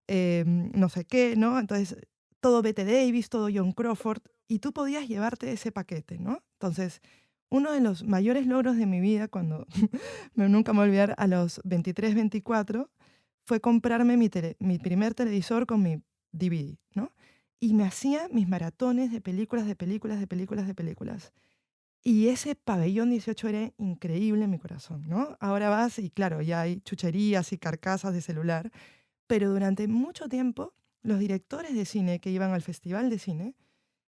no sé qué, ¿no? Entonces, todo Bette Davis, todo John Crawford, y tú podías llevarte ese paquete, ¿no? Entonces, uno de los mayores logros de mi vida, cuando nunca me voy a olvidar, a los 23, 24, fue comprarme mi primer televisor con mi DVD, ¿no? Y me hacía mis maratones de películas, de películas, de películas, de películas. Y ese pabellón 18 era increíble en mi corazón, ¿no? Ahora vas y claro, ya hay chucherías y carcasas de celular, pero durante mucho tiempo los directores de cine que iban al festival de cine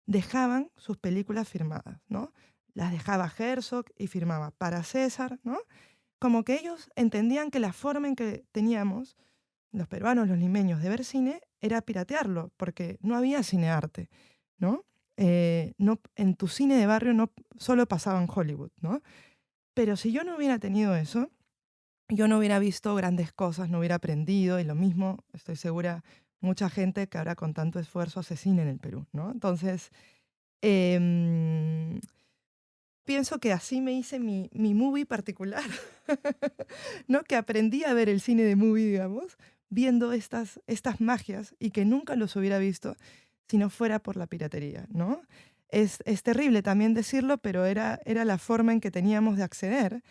dejaban sus películas firmadas, ¿no? Las dejaba Herzog y firmaba para César, ¿no? Como que ellos entendían que la forma en que teníamos, los peruanos, los limeños, de ver cine era piratearlo, porque no había cinearte, ¿no? No, en tu cine de barrio no solo pasaba en Hollywood, ¿no? Pero si yo no hubiera tenido eso, yo no hubiera visto grandes cosas, no hubiera aprendido, y lo mismo, estoy segura, mucha gente que ahora con tanto esfuerzo hace cine en el Perú, ¿no? Entonces, pienso que así me hice mi movie particular, ¿no? Que aprendí a ver el cine de movie, digamos, viendo estas magias y que nunca los hubiera visto si no fuera por la piratería, ¿no? Es terrible también decirlo, pero era la forma en que teníamos de acceder.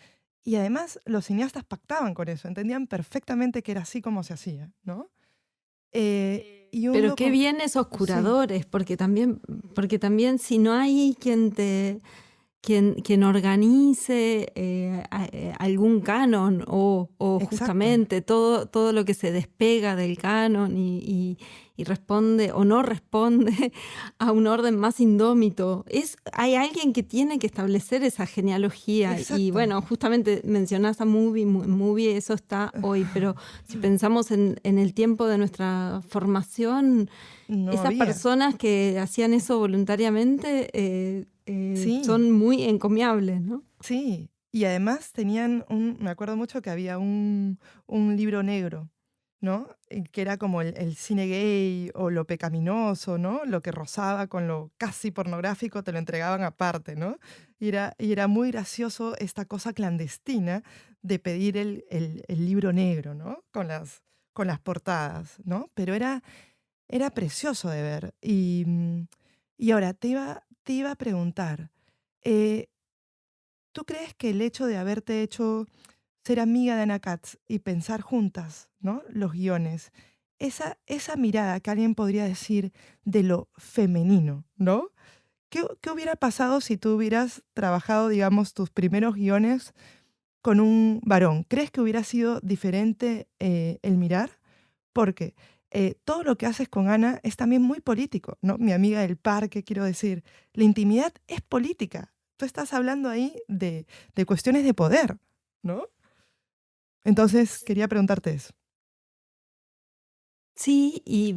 Y además los cineastas pactaban con eso, entendían perfectamente que era así como se hacía, ¿no?
Pero qué bien esos curadores, sí. porque también si no hay quien te quien organice algún canon o
Exacto.
justamente todo lo que se despega del canon y responde o no responde a un orden más indómito. Hay alguien que tiene que establecer esa genealogía.
Exacto.
Y bueno, justamente mencionás a Movie, eso está hoy, pero si pensamos en el tiempo de nuestra formación,
No
esas
había.
personas que hacían eso voluntariamente
Sí.
son muy encomiables, ¿no?
Sí, y además tenían me acuerdo mucho que había un libro negro, ¿no? Que era como el cine gay o lo pecaminoso, ¿no? Lo que rozaba con lo casi pornográfico te lo entregaban aparte, ¿no? Y era muy gracioso esta cosa clandestina de pedir el libro negro, ¿no? Con las portadas, ¿no? Pero era precioso de ver. Y ahora te iba a preguntar, eh, ¿tú crees que el hecho de haberte hecho ser amiga de Ana Katz y pensar juntas, ¿no? Los guiones, esa mirada que alguien podría decir de lo femenino, ¿no? ¿Qué hubiera pasado si tú hubieras trabajado, digamos, tus primeros guiones con un varón? ¿Crees que hubiera sido diferente el mirar? Porque todo lo que haces con Ana es también muy político, ¿no? Mi amiga del parque, quiero decir, la intimidad es política. Tú estás hablando ahí de cuestiones de poder, ¿no? Entonces, quería preguntarte eso.
Sí, y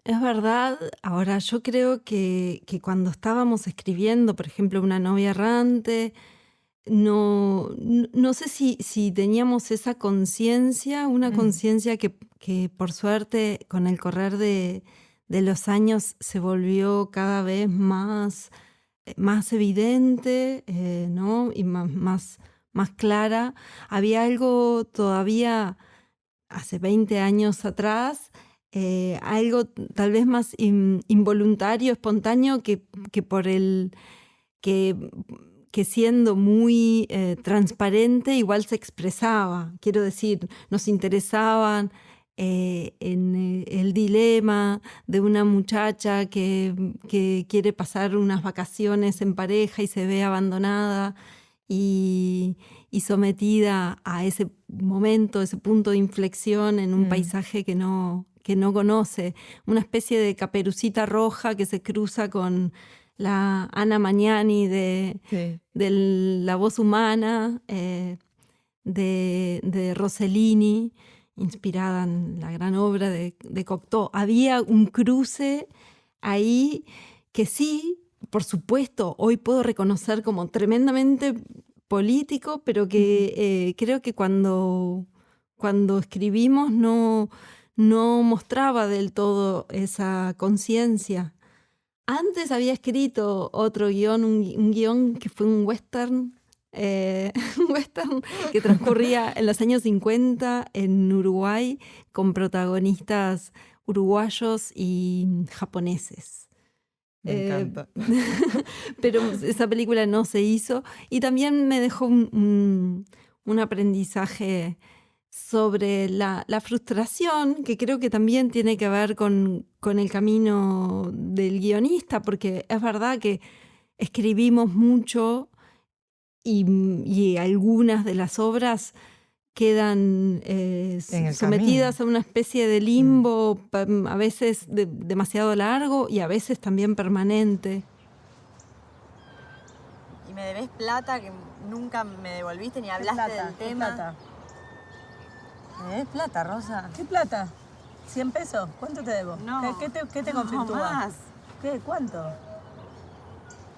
es verdad. Ahora, yo creo que cuando estábamos escribiendo, por ejemplo, Una novia errante, no sé si teníamos esa conciencia, una conciencia que por suerte con el correr de los años se volvió cada vez más evidente, ¿no? Y más clara. Había algo todavía hace 20 años atrás, algo tal vez más involuntario, espontáneo, que por que siendo muy transparente igual se expresaba. Quiero decir, nos interesaban en el dilema de una muchacha que quiere pasar unas vacaciones en pareja y se ve abandonada y sometida a ese momento, ese punto de inflexión en un paisaje que no conoce, una especie de Caperucita Roja que se cruza con la Ana Magnani de La voz humana, de Rossellini, inspirada en la gran obra de Cocteau. Había un cruce ahí que sí, por supuesto, hoy puedo reconocer como tremendamente político, pero que creo que cuando escribimos no mostraba del todo esa conciencia. Antes había escrito otro guión, un guión que fue un western, un western que transcurría en los años 50 en Uruguay, con protagonistas uruguayos y japoneses.
Me encanta.
Pero esa película no se hizo y también me dejó un aprendizaje sobre la frustración, que creo que también tiene que ver con el camino del guionista, porque es verdad que escribimos mucho y algunas de las obras quedan sometidas a una especie de limbo, a veces demasiado largo y a veces también permanente.
Y me debes plata que nunca me devolviste ni hablaste del tema.
¿Qué plata?
¿Me debes plata, Rosa?
¿Qué plata? ¿100 pesos? ¿Cuánto te debo?
No.
¿Qué te
No,
conflictúa?
más.
¿Qué? ¿Cuánto?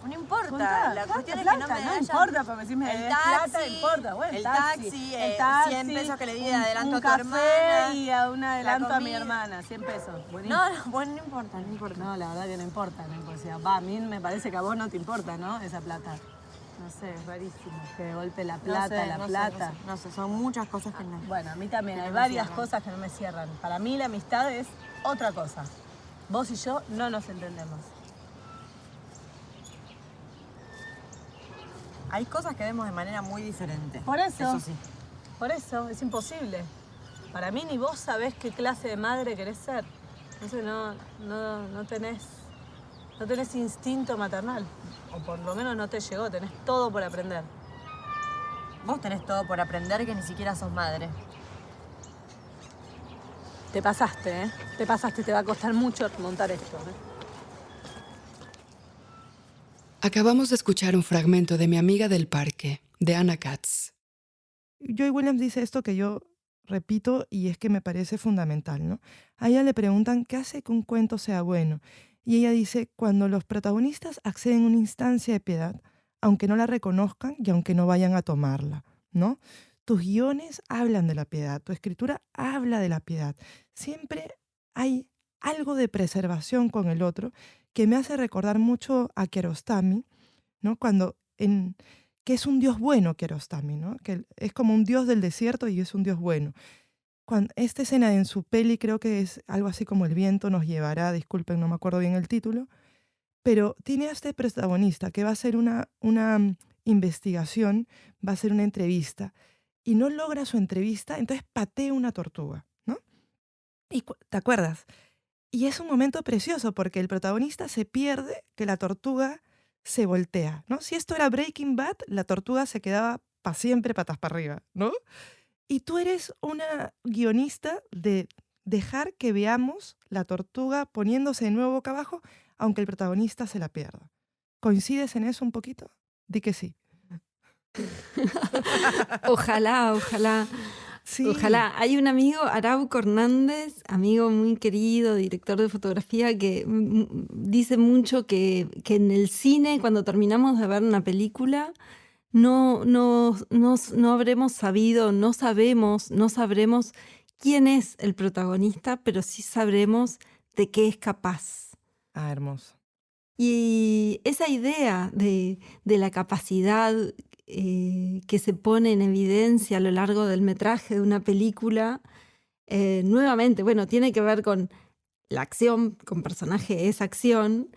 No importa.
Contá,
La cuestión es
plata,
que no me
no
hayan...
importa, porque si me
El
debes
taxi,
plata, importa. Bueno,
el taxi, 100 pesos que le di de adelanto a tu
café
hermana.
y a un adelanto a mi
comida.
hermana, 100 pesos. Buenísimo.
No, bueno, no importa.
No, la verdad que no importa. O sea, a mí me parece que a vos no te importa, ¿no? Esa plata. No sé, es rarísimo. Que de golpe la plata,
No sé, son muchas cosas que no.
Bueno, a mí también
Que
hay
no me
varias
cierran.
cosas que no me cierran. Para mí la amistad es otra cosa. Vos y yo no nos entendemos.
Hay cosas que vemos de manera muy diferente.
Por eso.
Eso sí.
Por eso, es imposible. Para mí ni vos sabés qué clase de madre querés ser. No tenés No tenés instinto maternal. O por lo menos no te llegó, tenés todo por aprender.
Vos tenés todo por aprender que ni siquiera sos madre.
Te pasaste, ¿eh? Te pasaste, te va a costar mucho remontar esto, ¿eh?
Acabamos de escuchar un fragmento de Mi amiga del parque, de Anna Katz.
Joy Williams dice esto que yo repito y es que me parece fundamental, ¿no? A ella le preguntan qué hace que un cuento sea bueno. Y ella dice, cuando los protagonistas acceden a una instancia de piedad, aunque no la reconozcan y aunque no vayan a tomarla, ¿no? Tus guiones hablan de la piedad, tu escritura habla de la piedad. Siempre hay algo de preservación con el otro que me hace recordar mucho a Kiarostami, ¿no? Que es un dios bueno Kiarostami, ¿no? Que es como un dios del desierto y es un dios bueno. Esta escena en su peli creo que es algo así como El viento nos llevará, disculpen, no me acuerdo bien el título, pero tiene a este protagonista que va a hacer una investigación, va a hacer una entrevista, y no logra su entrevista, entonces patea una tortuga, ¿no? Y ¿te acuerdas? Y es un momento precioso porque el protagonista se pierde que la tortuga se voltea, ¿no? Si esto era Breaking Bad, la tortuga se quedaba para siempre patas para arriba, ¿no? Y tú eres una guionista de dejar que veamos la tortuga poniéndose de nuevo boca abajo, aunque el protagonista se la pierda. ¿Coincides en eso un poquito? Di que sí.
Ojalá, ojalá.
Sí.
Ojalá. Hay un amigo, Arauco Hernández, amigo muy querido, director de fotografía, que dice mucho que en el cine, cuando terminamos de ver una película, no habremos sabido, no sabremos quién es el protagonista, pero sí sabremos de qué es capaz.
Ah, hermoso.
Y esa idea de la capacidad que se pone en evidencia a lo largo del metraje de una película, nuevamente, bueno, tiene que ver con la acción, con personaje es acción,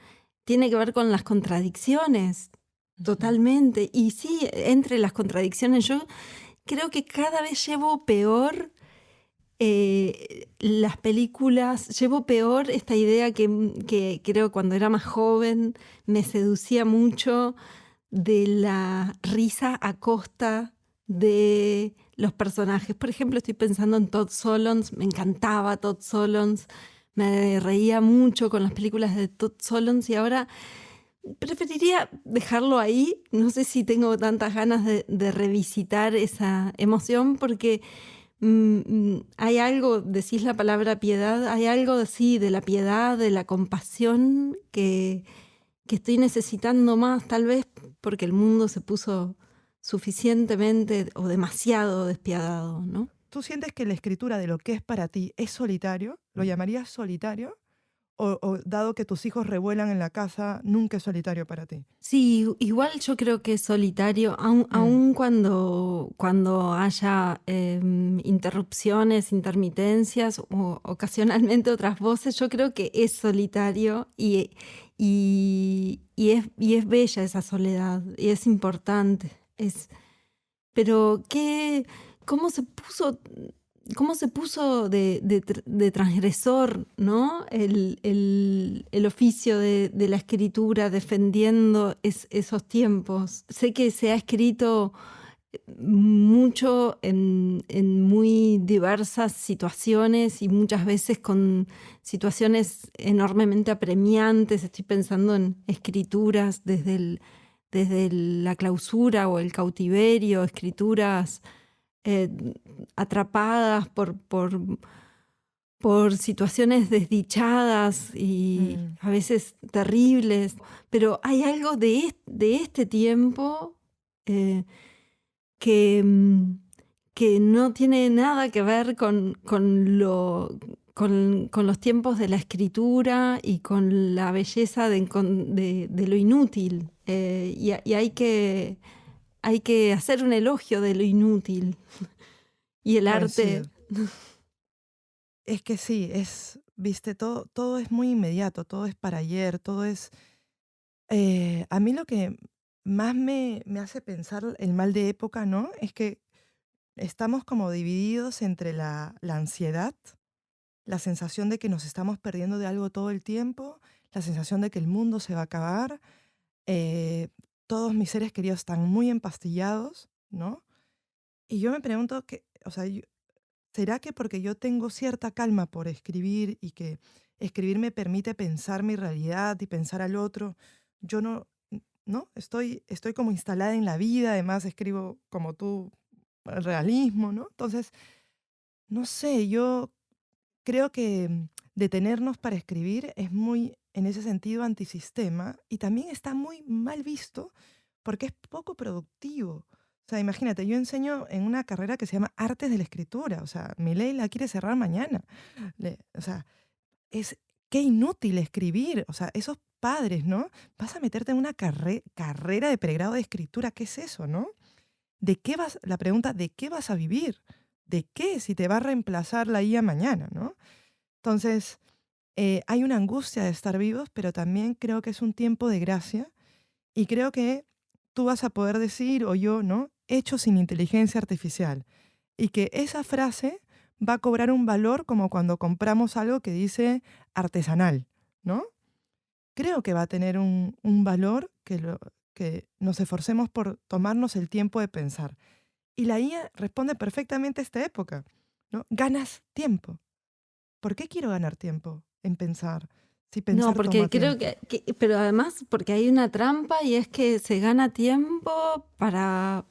tiene que ver con las contradicciones, totalmente. Y sí, entre las contradicciones, yo creo que cada vez llevo peor las películas, llevo peor esta idea que creo cuando era más joven me seducía mucho, de la risa a costa de los personajes. Por ejemplo, estoy pensando en Todd Solondz, me encantaba Todd Solondz, me reía mucho con las películas de Todd Solondz y ahora preferiría dejarlo ahí. No sé si tengo tantas ganas de revisitar esa emoción porque hay algo, decís la palabra piedad, hay algo así de la piedad, de la compasión que estoy necesitando más, tal vez porque el mundo se puso suficientemente o demasiado despiadado, ¿no?
¿Tú sientes que la escritura de lo que es para ti es solitario? ¿Lo llamarías solitario? ¿O dado que tus hijos revuelan en la casa, nunca es solitario para ti?
Sí, igual yo creo que es solitario, aun cuando haya interrupciones, intermitencias o ocasionalmente otras voces, yo creo que es solitario y es bella esa soledad y es importante. Pero ¿cómo se puso de transgresor, ¿no? el oficio de la escritura defendiendo esos tiempos? Sé que se ha escrito mucho en muy diversas situaciones y muchas veces con situaciones enormemente apremiantes. Estoy pensando en escrituras desde la clausura o el cautiverio, escrituras atrapadas por situaciones desdichadas y a veces terribles, pero hay algo de este tiempo que no tiene nada que ver con los tiempos de la escritura y con la belleza de lo inútil. Y hay que hacer un elogio de lo inútil. Y el arte...
Es que sí, viste, todo es muy inmediato, todo es para ayer, todo es... a mí lo que más me hace pensar el mal de época, ¿no? Es que estamos como divididos entre la ansiedad, la sensación de que nos estamos perdiendo de algo todo el tiempo, la sensación de que el mundo se va a acabar, todos mis seres queridos están muy empastillados, ¿no? Y yo me pregunto que, o sea, ¿será que porque yo tengo cierta calma por escribir y que escribir me permite pensar mi realidad y pensar al otro, yo no, estoy como instalada en la vida, además escribo como tú, el realismo, ¿no? Entonces, no sé, yo creo que detenernos para escribir es muy, en ese sentido, antisistema y también está muy mal visto porque es poco productivo. O sea, imagínate, yo enseño en una carrera que se llama Artes de la Escritura. O sea, mi ley la quiere cerrar mañana. O sea, qué inútil escribir. O sea, esos padres, ¿no? Vas a meterte en una carrera de pregrado de escritura. ¿Qué es eso, no? La pregunta, ¿de qué vas a vivir? ¿De qué si te va a reemplazar la IA mañana, no? Entonces, hay una angustia de estar vivos, pero también creo que es un tiempo de gracia y creo que tú vas a poder decir, o yo, ¿no? Hecho sin inteligencia artificial. Y que esa frase va a cobrar un valor como cuando compramos algo que dice artesanal, ¿no? Creo que va a tener un valor que nos esforcemos por tomarnos el tiempo de pensar. Y la IA responde perfectamente a esta época, ¿no? Ganas tiempo. ¿Por qué quiero ganar tiempo en pensar? Si
No,
pensar
porque
toma
creo
tiempo.
pero además porque hay una trampa y es que se gana tiempo para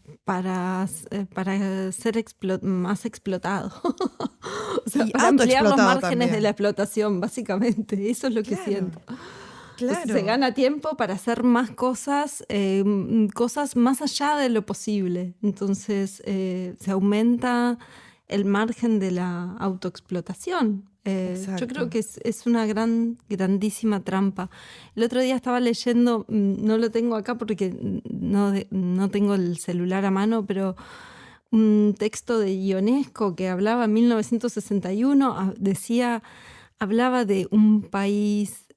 ser más explotado. O sea,
Y
para ampliar los
autoexplotado
márgenes de la
también.
explotación, básicamente. Eso es lo que
Claro,
siento. O sea, se
claro.
gana tiempo para hacer más cosas, cosas más allá de lo posible. Entonces, se aumenta el margen de la autoexplotación. Yo creo
Exacto.
que es una grandísima trampa. El otro día estaba leyendo, no lo tengo acá porque no tengo el celular a mano, pero un texto de Ionesco que hablaba en 1961, hablaba de un país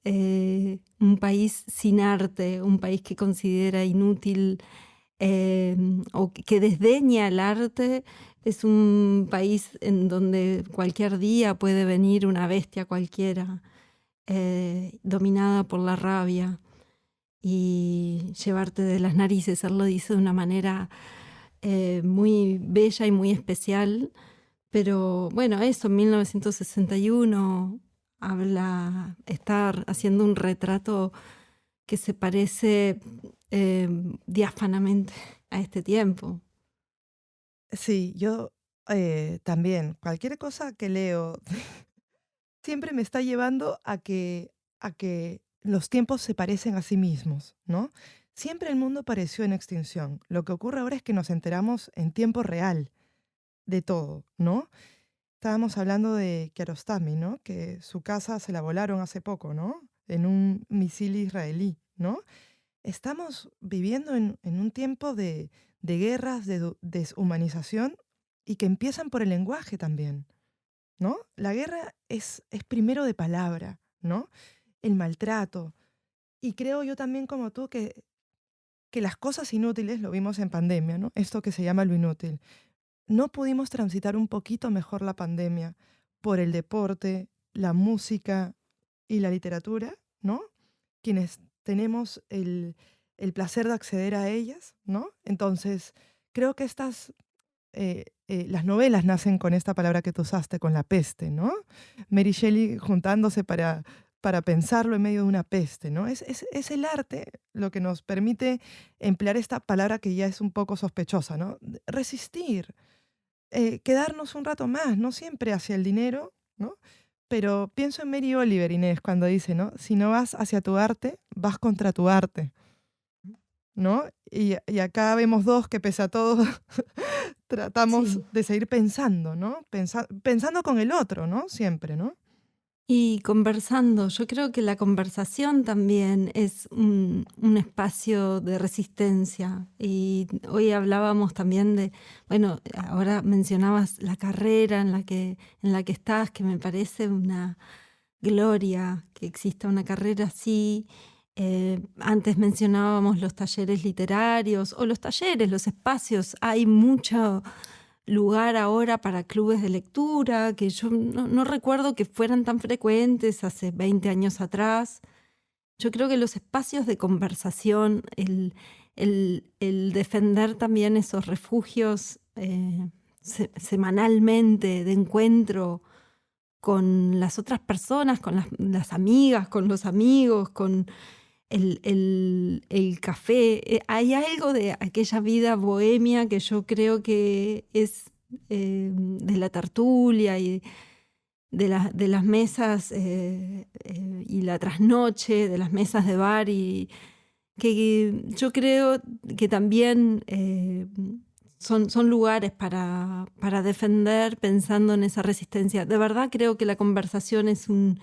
sin arte, un país que considera inútil o que desdeña el arte. Es un país en donde cualquier día puede venir una bestia cualquiera, dominada por la rabia y llevarte de las narices. Él lo dice de una manera muy bella y muy especial. Pero bueno, eso, en 1961 está haciendo un retrato que se parece diáfanamente a este tiempo.
Sí, yo también, cualquier cosa que leo siempre me está llevando a que los tiempos se parecen a sí mismos, ¿no? Siempre el mundo pareció en extinción. Lo que ocurre ahora es que nos enteramos en tiempo real de todo, ¿no? Estábamos hablando de Kiarostami, ¿no? Que su casa se la volaron hace poco, ¿no? En un misil israelí, ¿no? Estamos viviendo en un tiempo de guerras, de deshumanización y que empiezan por el lenguaje también, ¿no? La guerra es primero de palabra, ¿no? El maltrato. Y creo yo también como tú que las cosas inútiles, lo vimos en pandemia, ¿no? Esto que se llama lo inútil. No pudimos transitar un poquito mejor la pandemia por el deporte, la música y la literatura, ¿no? Quienes tenemos el placer de acceder a ellas, ¿no? Entonces, creo que las novelas nacen con esta palabra que tú usaste, con la peste, ¿no? Mary Shelley juntándose para pensarlo en medio de una peste, ¿no? Es el arte lo que nos permite emplear esta palabra que ya es un poco sospechosa, ¿no? Resistir, quedarnos un rato más, no siempre hacia el dinero, ¿no? Pero pienso en Mary Oliver, Inés, cuando dice, ¿no? Si no vas hacia tu arte, vas contra tu arte, ¿no? Y acá vemos dos que pese a todo tratamos
Sí.
de seguir pensando, ¿no? Pensando con el otro, ¿no? Siempre, ¿no?
Y conversando, yo creo que la conversación también es un espacio de resistencia. Y hoy hablábamos también bueno, ahora mencionabas la carrera en la que estás, que me parece una gloria que exista una carrera así. Antes mencionábamos los talleres literarios o los talleres, los espacios. Hay mucho lugar ahora para clubes de lectura, que yo no recuerdo que fueran tan frecuentes hace 20 años atrás. Yo creo que los espacios de conversación, el defender también esos refugios semanalmente de encuentro con las otras personas, con las amigas, con los amigos, con el café. Hay algo de aquella vida bohemia que yo creo que es de la tertulia y de las mesas y la trasnoche, de las mesas de bar, y que yo creo que también son lugares para defender pensando en esa resistencia. De verdad creo que la conversación es un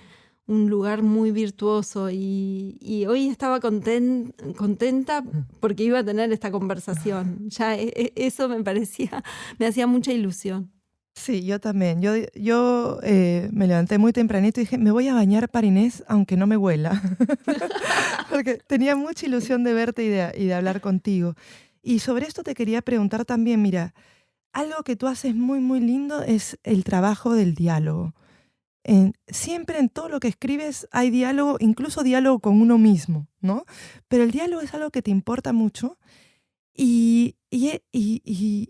lugar muy virtuoso y hoy estaba contenta porque iba a tener esta conversación. Ya eso me hacía mucha ilusión.
Sí, yo también. Yo me levanté muy tempranito y dije, me voy a bañar para Inés, aunque no me huela. Porque tenía mucha ilusión de verte y de hablar contigo. Y sobre esto te quería preguntar también, mira, algo que tú haces muy, muy lindo es el trabajo del diálogo. Siempre en todo lo que escribes hay diálogo, incluso diálogo con uno mismo, ¿no? Pero el diálogo es algo que te importa mucho y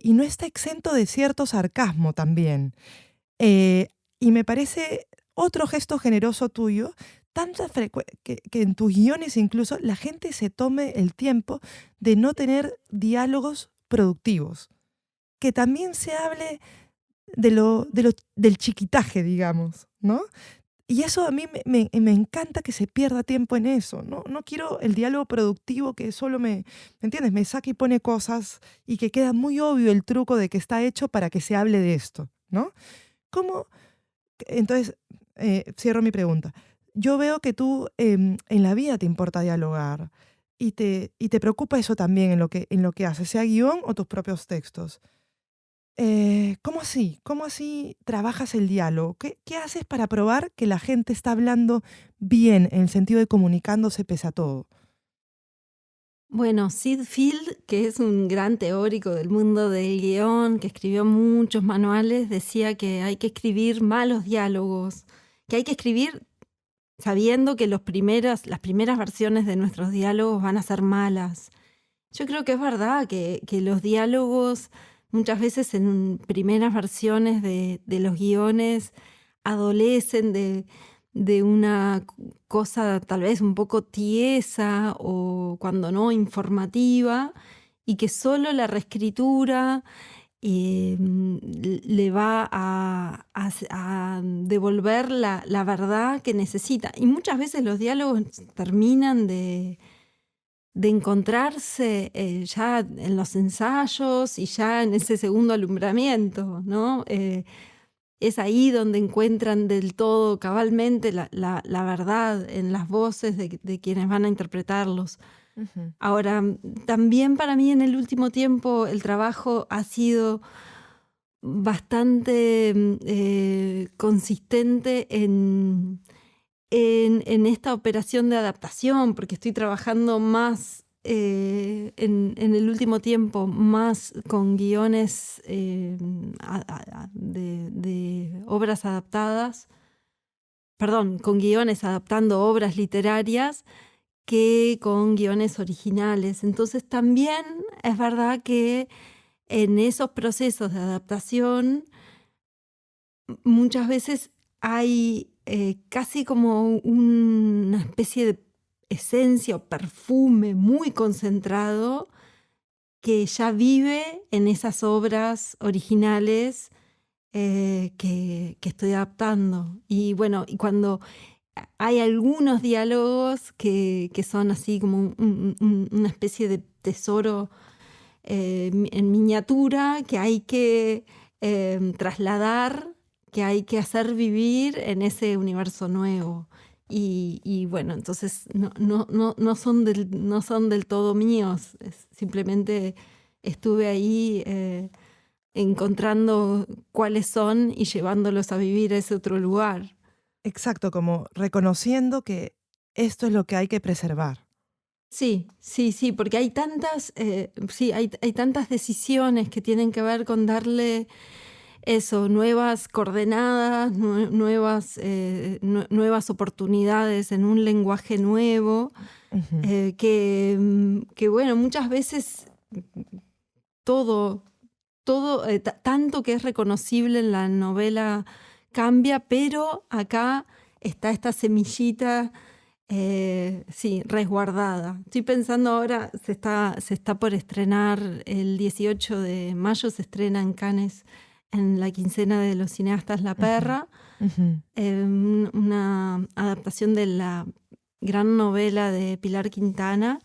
no está exento de cierto sarcasmo también. Y me parece otro gesto generoso tuyo, que en tus guiones incluso la gente se tome el tiempo de no tener diálogos productivos. Que también se hable del chiquitaje, digamos, ¿no? Y eso a mí me encanta que se pierda tiempo en eso. No quiero el diálogo productivo que solo ¿me entiendes? Me saca y pone cosas y que queda muy obvio el truco de que está hecho para que se hable de esto, ¿no? ¿Cómo? Entonces, cierro mi pregunta. Yo veo que tú en la vida te importa dialogar y te preocupa eso también en lo que haces, sea guión o tus propios textos. ¿Cómo así? ¿Cómo así trabajas el diálogo? ¿Qué haces para probar que la gente está hablando bien en el sentido de comunicándose pese a todo?
Bueno, Sid Field, que es un gran teórico del mundo del guión, que escribió muchos manuales, decía que hay que escribir malos diálogos, que hay que escribir sabiendo que las primeras versiones de nuestros diálogos van a ser malas. Yo creo que es verdad que los diálogos muchas veces en primeras versiones de los guiones adolecen de una cosa tal vez un poco tiesa o cuando no informativa, y que solo la reescritura le va a devolver la verdad que necesita. Y muchas veces los diálogos terminan de encontrarse ya en los ensayos y ya en ese segundo alumbramiento, ¿no? Es ahí donde encuentran del todo cabalmente la verdad en las voces de quienes van a interpretarlos.
Ujú.
Ahora, también para mí en el último tiempo el trabajo ha sido bastante consistente en esta operación de adaptación, porque estoy trabajando más en el último tiempo, más con guiones de obras adaptadas, perdón, con guiones adaptando obras literarias que con guiones originales. Entonces también es verdad que en esos procesos de adaptación muchas veces hay casi como una especie de esencia o perfume muy concentrado que ya vive en esas obras originales que estoy adaptando. Y bueno, y cuando hay algunos diálogos que son así como una especie de tesoro en miniatura que hay que trasladar, que hay que hacer vivir en ese universo nuevo. Y bueno, entonces no son del todo míos, simplemente estuve ahí encontrando cuáles son y llevándolos a vivir a ese otro lugar.
Exacto, como reconociendo que esto es lo que hay que preservar.
Sí, porque hay tantas decisiones que tienen que ver con darle eso, nuevas coordenadas, nuevas oportunidades en un lenguaje nuevo, que bueno, muchas veces todo tanto que es reconocible en la novela cambia, pero acá está esta semillita resguardada. Estoy pensando ahora, se está por estrenar el 18 de mayo, se estrena en Cannes en la quincena de los cineastas La Perra, una adaptación de la gran novela de Pilar Quintana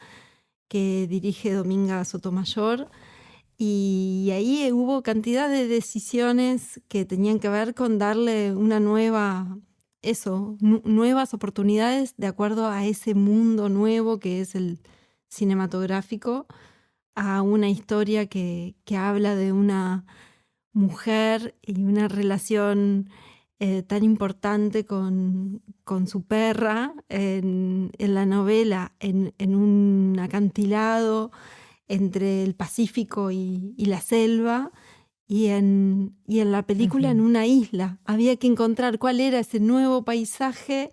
que dirige Dominga Sotomayor. Y ahí hubo cantidad de decisiones que tenían que ver con darle una nuevas oportunidades de acuerdo a ese mundo nuevo que es el cinematográfico, a una historia que habla de una mujer y una relación tan importante con su perra en la novela, en un acantilado entre el Pacífico y la selva, y en la película en una isla. Había que encontrar cuál era ese nuevo paisaje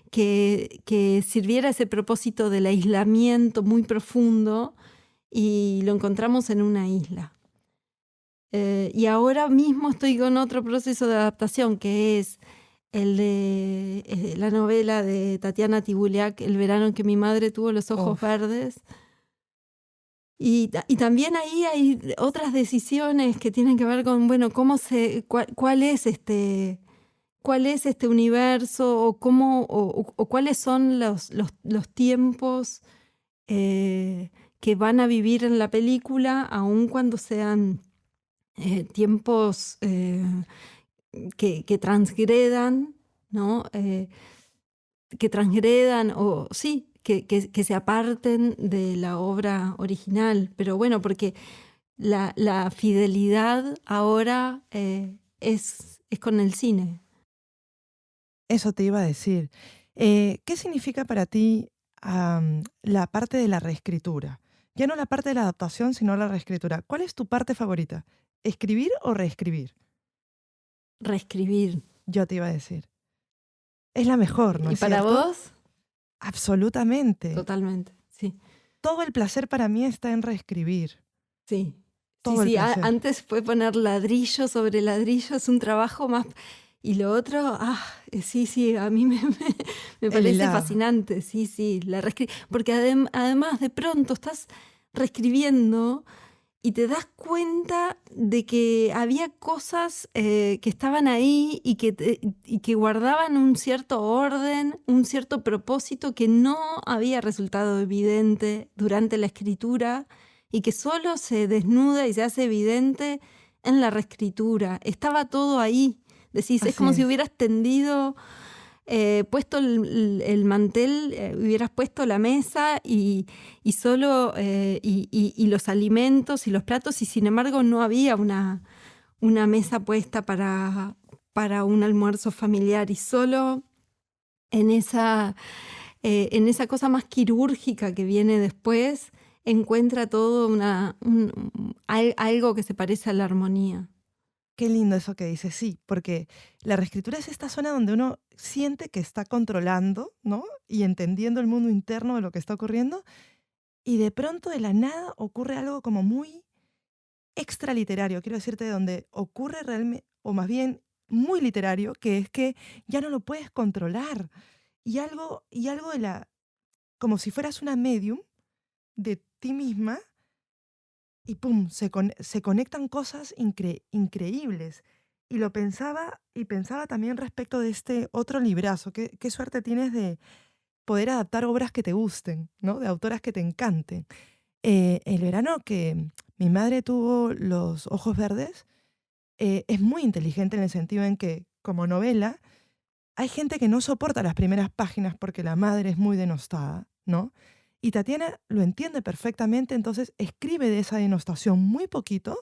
que sirviera a ese propósito del aislamiento muy profundo, y lo encontramos en una isla. Y ahora mismo estoy con otro proceso de adaptación, que es el de la novela de Tatiana Tibuliak, El verano en que mi madre tuvo los ojos verdes. Y también ahí hay otras decisiones que tienen que ver con, bueno, cuál es este universo, o cuáles son los tiempos que van a vivir en la película, aun cuando sean tiempos que transgredan, ¿no? Que transgredan o sí, que se aparten de la obra original. Pero bueno, porque la fidelidad ahora es con el cine.
Eso te iba a decir. ¿Qué significa para ti la parte de la reescritura? Ya no la parte de la adaptación, sino la reescritura. ¿Cuál es tu parte favorita? ¿Escribir o reescribir?
Reescribir.
Yo te iba a decir. Es la mejor, ¿no es cierto?
¿Y para vos?
Absolutamente.
Totalmente, sí.
Todo el placer para mí está en reescribir.
Sí.
Todo el placer.
Antes fue poner ladrillo sobre ladrillo, es un trabajo más. Y lo otro, sí, a mí me parece fascinante, sí, porque además de pronto estás reescribiendo y te das cuenta de que había cosas que estaban ahí y que guardaban un cierto orden, un cierto propósito que no había resultado evidente durante la escritura y que solo se desnuda y se hace evidente en la reescritura. Estaba todo ahí. Decís, es como si hubieras tendido, puesto el mantel, hubieras puesto la mesa y solo y los alimentos y los platos, y sin embargo no había una mesa puesta para un almuerzo familiar, y solo en esa cosa más quirúrgica que viene después encuentra todo algo que se parece a la armonía.
Qué lindo eso que dices, sí, porque la reescritura es esta zona donde uno siente que está controlando, ¿no? Y entendiendo el mundo interno de lo que está ocurriendo, y de pronto de la nada ocurre algo como muy extraliterario, quiero decirte, donde ocurre realmente, o más bien muy literario, que es que ya no lo puedes controlar. Y algo de como si fueras una medium de ti misma, y ¡pum! Se conectan cosas increíbles. Y lo pensaba también respecto de este otro librazo. Qué suerte tienes de poder adaptar obras que te gusten, ¿no? De autoras que te encanten. El verano que mi madre tuvo los ojos verdes es muy inteligente en el sentido en que, como novela, hay gente que no soporta las primeras páginas porque la madre es muy denostada, ¿no? Y Tatiana lo entiende perfectamente, entonces escribe de esa denostación muy poquito,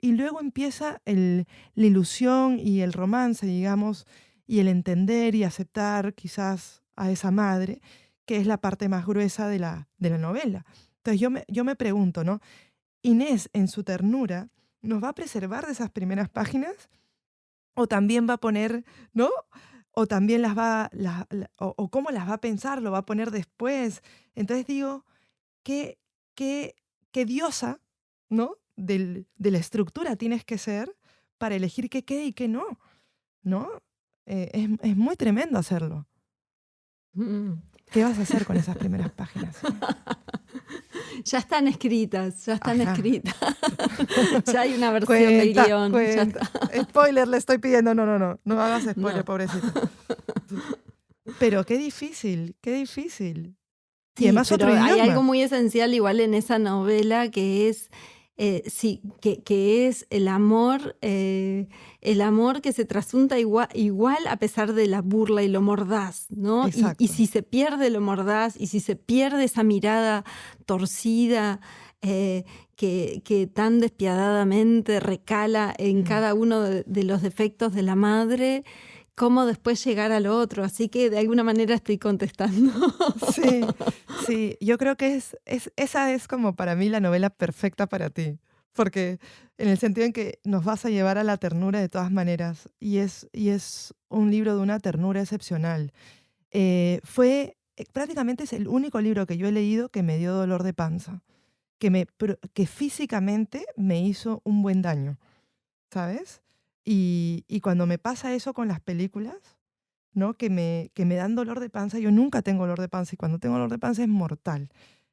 y luego empieza la ilusión y el romance, digamos, y el entender y aceptar quizás a esa madre, que es la parte más gruesa de la novela. Entonces yo me pregunto, ¿no? Inés, en su ternura, ¿nos va a preservar de esas primeras páginas? o también va a poner, ¿no? O también o cómo las va a pensar, lo va a poner después. Entonces digo, qué, qué, qué diosa, ¿no? De la estructura tienes que ser para elegir qué quede y qué no, ¿no? Es muy tremendo hacerlo.
Mm.
¿Qué vas a hacer con esas primeras páginas?
Ya están escritas, ya están
Ajá.
escritas. Ya hay una versión del guión. Ya está.
Spoiler le estoy pidiendo. No hagas spoiler,
No.
pobrecita. Pero qué difícil, qué difícil. Y
Sí,
además
pero
otro
hay
idioma.
algo muy esencial igual en esa novela que es, que es el amor que se trasunta igual a pesar de la burla y lo mordaz, ¿no?
Exacto.
Y si se pierde lo mordaz, y si se pierde esa mirada torcida que tan despiadadamente recala en cada uno de los defectos de la madre, cómo después llegar al otro. Así que de alguna manera estoy contestando.
Sí, yo creo que esa es como para mí la novela perfecta para ti, porque en el sentido en que nos vas a llevar a la ternura de todas maneras, y es un libro de una ternura excepcional. Prácticamente es el único libro que yo he leído que me dio dolor de panza, que físicamente me hizo un buen daño, ¿sabes? Y cuando me pasa eso con las películas, ¿no? Que me dan dolor de panza. Yo nunca tengo dolor de panza y cuando tengo dolor de panza es mortal.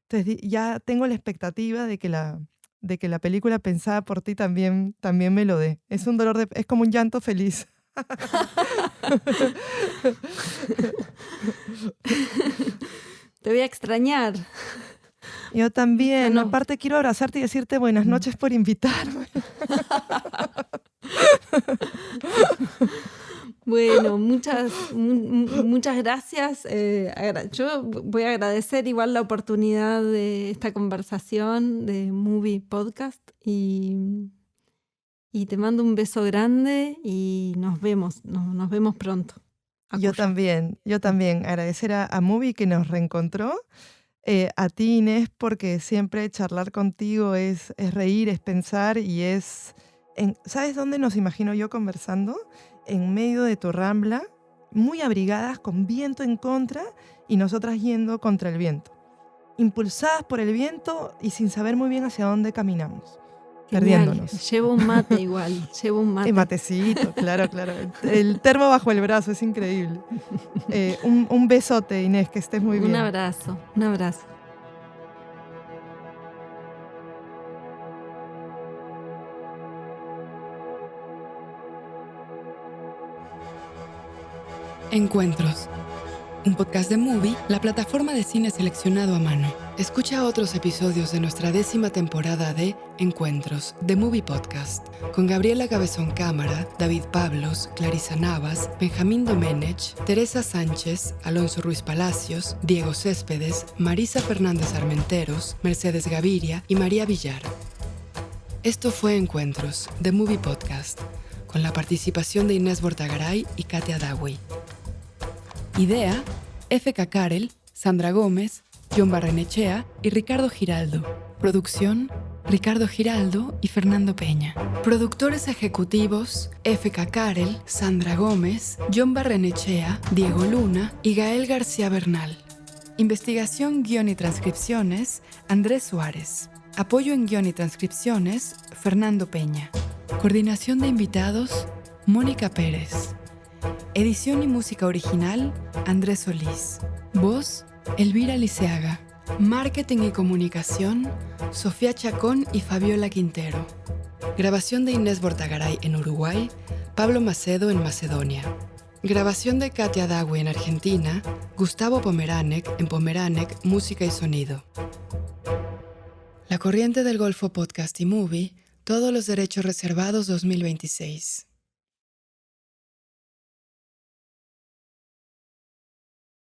Entonces ya tengo la expectativa de que la película pensada por ti también me lo dé. Es es como un llanto feliz.
Te voy a extrañar.
Yo también.
No.
Aparte quiero abrazarte y decirte buenas noches por invitarme.
Bueno, muchas gracias. Yo voy a agradecer igual la oportunidad de esta conversación de Movie Podcast y te mando un beso grande y nos vemos pronto.
Yo también. Agradecer a Movie que nos reencontró. A ti, Inés, porque siempre charlar contigo es reír, es pensar y ¿sabes dónde nos imagino yo conversando? En medio de tu rambla, muy abrigadas, con viento en contra y nosotras yendo contra el viento. Impulsadas por el viento y sin saber muy bien hacia dónde caminamos.
Genial.
Perdiéndonos.
Llevo un mate igual,
El matecito, claro. El termo bajo el brazo, es increíble. Un besote, Inés, que estés muy bien.
Un abrazo.
Encuentros. Un podcast de Movie, la plataforma de cine seleccionado a mano. Escucha otros episodios de nuestra 10ª temporada de Encuentros, de Movie Podcast, con Gabriela Cabezón Cámara, David Pablos, Clarisa Navas, Benjamín Domenech, Teresa Sánchez, Alonso Ruiz Palacios, Diego Céspedes, Marisa Fernández Armenteros, Mercedes Gaviria y María Villar. Esto fue Encuentros, de Movie Podcast, con la participación de Inés Bortagaray y Katia Dawey. Idea, F.K. Karel, Sandra Gómez, John Barrenechea y Ricardo Giraldo. Producción, Ricardo Giraldo y Fernando Peña. Productores ejecutivos, F.K. Karel, Sandra Gómez, John Barrenechea, Diego Luna y Gael García Bernal. Investigación, guión y transcripciones, Andrés Suárez. Apoyo en guión y transcripciones, Fernando Peña. Coordinación de invitados, Mónica Pérez. Edición y música original, Andrés Solís. Voz, Elvira Liceaga. Marketing y comunicación, Sofía Chacón y Fabiola Quintero. Grabación de Inés Bortagaray en Uruguay, Pablo Macedo en Macedonia. Grabación de Katia Dawey en Argentina, Gustavo Pomeranek en Pomeranek Música y Sonido. La Corriente del Golfo Podcast y Movie, todos los derechos reservados 2026.